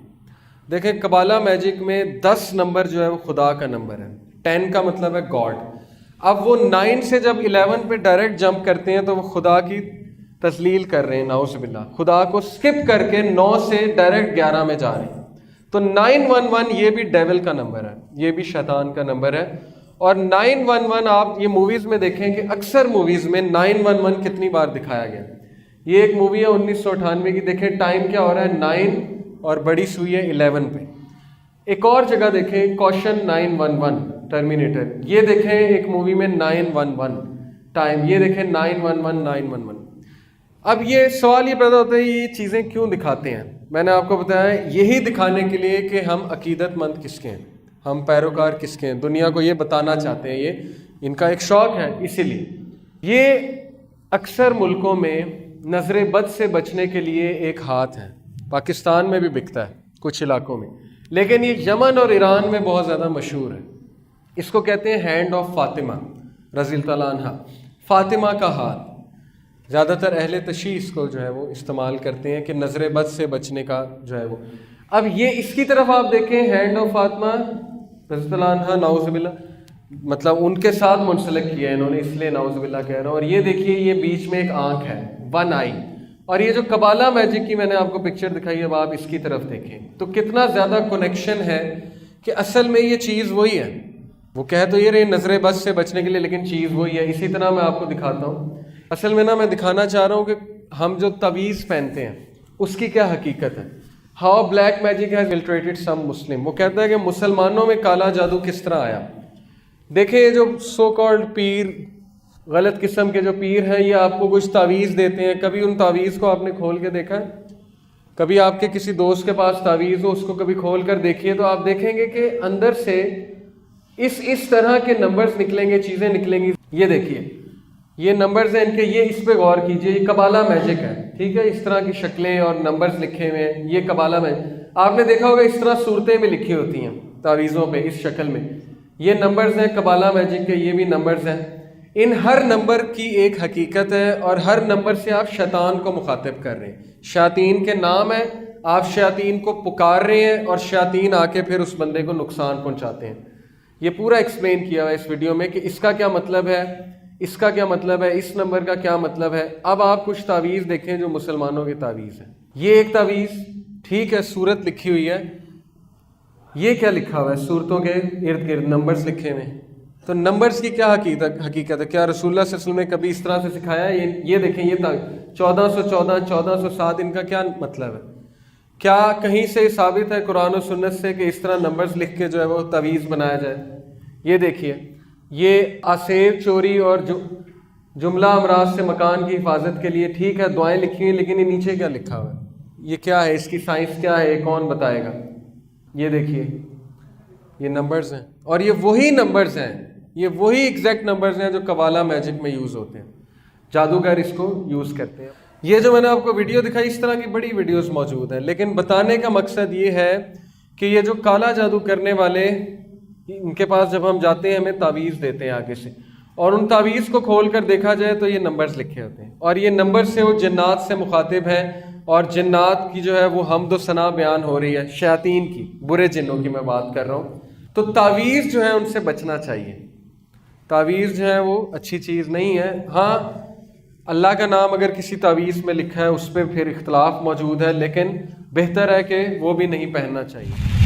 دیکھیں کبالہ میجک میں 10 نمبر جو ہے وہ خدا کا نمبر ہے. 10 کا مطلب ہے گاڈ. اب وہ 9 سے جب 11 پہ ڈائریکٹ جمپ کرتے ہیں تو وہ خدا کی تذلیل کر رہے ہیں، نعوذ باللہ. خدا کو سکپ کر کے 9 سے ڈائریکٹ 11 میں جا رہے ہیں. تو 911 یہ بھی ڈیول کا نمبر ہے، یہ بھی شیطان کا نمبر ہے. اور 911 آپ یہ موویز میں دیکھیں کہ اکثر موویز میں 911 کتنی بار دکھایا گیا. یہ ایک مووی ہے 1998 کی، دیکھیں ٹائم کیا ہو رہا ہے 9 اور بڑی سوئی ہے 11 پہ. ایک اور جگہ دیکھیں کوشن 911 ٹرمینیٹر، یہ دیکھیں ایک مووی میں 911 ٹائم، یہ دیکھیں 911. اب یہ سوال یہ پیدا ہوتا ہے یہ چیزیں کیوں دکھاتے ہیں. میں نے آپ کو بتایا یہی دکھانے کے لیے کہ ہم عقیدت مند کس کے ہیں، ہم پیروکار کس کے ہیں. دنیا کو یہ بتانا چاہتے ہیں، یہ ان کا ایک شوق ہے. اسی لیے یہ اکثر ملکوں میں نظر بد سے بچنے کے لیے ایک ہاتھ ہے. پاکستان میں بھی بکتا ہے کچھ علاقوں میں، لیکن یہ یمن اور ایران میں بہت زیادہ مشہور ہے. اس کو کہتے ہیں ہینڈ آف فاطمہ رضی اللہ تعالیٰ عنہ، فاطمہ کا ہاتھ. زیادہ تر اہل تشیع اس کو جو ہے وہ استعمال کرتے ہیں کہ نظر بد سے بچنے کا جو ہے وہ. اب یہ اس کی طرف آپ دیکھیں ہینڈ آف فاطمہ رضی اللہ عنہ، نعوذ باللہ، مطلب ان کے ساتھ منسلک کیا ہے انہوں نے، اس لیے نعوذ باللہ کہہ رہا ہوں. اور یہ دیکھیے یہ بیچ میں ایک آنکھ ہے، 1 آئی. اور یہ جو کبالہ میجک کی میں نے آپ کو پکچر دکھائی ہے، اب آپ اس کی طرف دیکھیں تو کتنا زیادہ کنیکشن ہے کہ اصل میں یہ چیز وہی ہے. وہ کہہ تو یہ رہے نظر بد سے بچنے کے لیے، لیکن چیز وہی ہے. اسی طرح میں آپ کو دکھاتا ہوں. اصل میں میں دکھانا چاہ رہا ہوں کہ ہم جو تعویذ پہنتے ہیں اس کی کیا حقیقت ہے. ہاؤ بلیک میجک ہیز انفلٹریٹڈ سم مسلم. وہ کہتا ہے کہ مسلمانوں میں کالا جادو کس طرح آیا. دیکھیں یہ جو سو کالڈ پیر، غلط قسم کے جو پیر ہیں، یہ آپ کو کچھ تعویذ دیتے ہیں. کبھی ان تعویذ کو آپ نے کھول کے دیکھا ہے؟ کبھی آپ کے کسی دوست کے پاس تعویذ ہو، اس کو کبھی کھول کر دیکھیے تو آپ دیکھیں گے کہ اندر سے اس طرح کے نمبرز نکلیں گے، چیزیں نکلیں گی. یہ دیکھیے یہ نمبرز ہیں ان کے، یہ اس پہ غور کیجئے. یہ کبالہ میجک ہے، ٹھیک ہے. اس طرح کی شکلیں اور نمبرز لکھے ہوئے ہیں، یہ کبالہ میجک. آپ نے دیکھا ہوگا اس طرح صورتیں بھی لکھی ہوتی ہیں تعویذوں پہ اس شکل میں. یہ نمبرز ہیں کبالہ میجک کے، یہ بھی نمبرز ہیں. ان ہر نمبر کی ایک حقیقت ہے، اور ہر نمبر سے آپ شیطان کو مخاطب کر رہے ہیں. شیاطین کے نام ہیں، آپ شیاطین کو پکار رہے ہیں، اور شیاطین آ کے پھر اس بندے کو نقصان پہنچاتے ہیں. یہ پورا ایکسپلین کیا ہوا ہے اس ویڈیو میں کہ اس کا کیا مطلب ہے، اس کا کیا مطلب ہے، اس نمبر کا کیا مطلب ہے. اب آپ کچھ تعویذ دیکھیں جو مسلمانوں کی تعویذ ہے. یہ ایک تعویذ، ٹھیک ہے، صورت لکھی ہوئی ہے. یہ کیا لکھا ہوا ہے؟ صورتوں کے ارد گرد نمبرز لکھے ہوئے ہیں. تو نمبرز کی کیا حقیقت ہے؟ کیا رسول اللہ صلی اللہ علیہ وسلم نے کبھی اس طرح سے سکھایا ہے؟ یہ دیکھیں یہ 1414 1407 ان کا کیا مطلب ہے؟ کیا کہیں سے ثابت ہے قرآن و سنت سے کہ اس طرح نمبرز لکھ کے جو ہے وہ تعویذ بنایا جائے؟ یہ دیکھیے یہ آسیب چوری اور جملہ امراض سے مکان کی حفاظت کے لیے ٹھیک ہے دعائیں لکھی ہیں، لیکن یہ نیچے کیا لکھا ہوا ہے؟ یہ کیا ہے؟ اس کی سائنس کیا ہے؟ یہ کون بتائے گا؟ یہ دیکھیے یہ نمبرز ہیں، اور یہ وہی نمبرز ہیں، یہ وہی ایگزیکٹ نمبرز ہیں جو قوالا میجک میں یوز ہوتے ہیں، جادوگر اس کو یوز کرتے ہیں۔ یہ جو میں نے آپ کو ویڈیو دکھائی، اس طرح کی بڑی ویڈیوز موجود ہیں، لیکن بتانے کا مقصد یہ ہے کہ یہ جو کالا جادو کرنے والے، ان کے پاس جب ہم جاتے ہیں ہمیں تعویذ دیتے ہیں آگے سے، اور ان تعویذ کو کھول کر دیکھا جائے تو یہ نمبرز لکھے ہوتے ہیں، اور یہ نمبر سے وہ جنات سے مخاطب ہیں، اور جنات کی جو ہے وہ حمد و ثنا بیان ہو رہی ہے، شیاطین کی، برے جنوں کی میں بات کر رہا ہوں۔ تو تعویذ جو ہے ان سے بچنا چاہیے، تعویذ جو ہے وہ اچھی چیز نہیں ہے۔ ہاں اللہ کا نام اگر کسی تعویذ میں لکھا ہے اس پہ پھر اختلاف موجود ہے، لیکن بہتر ہے کہ وہ بھی نہیں پہننا چاہیے۔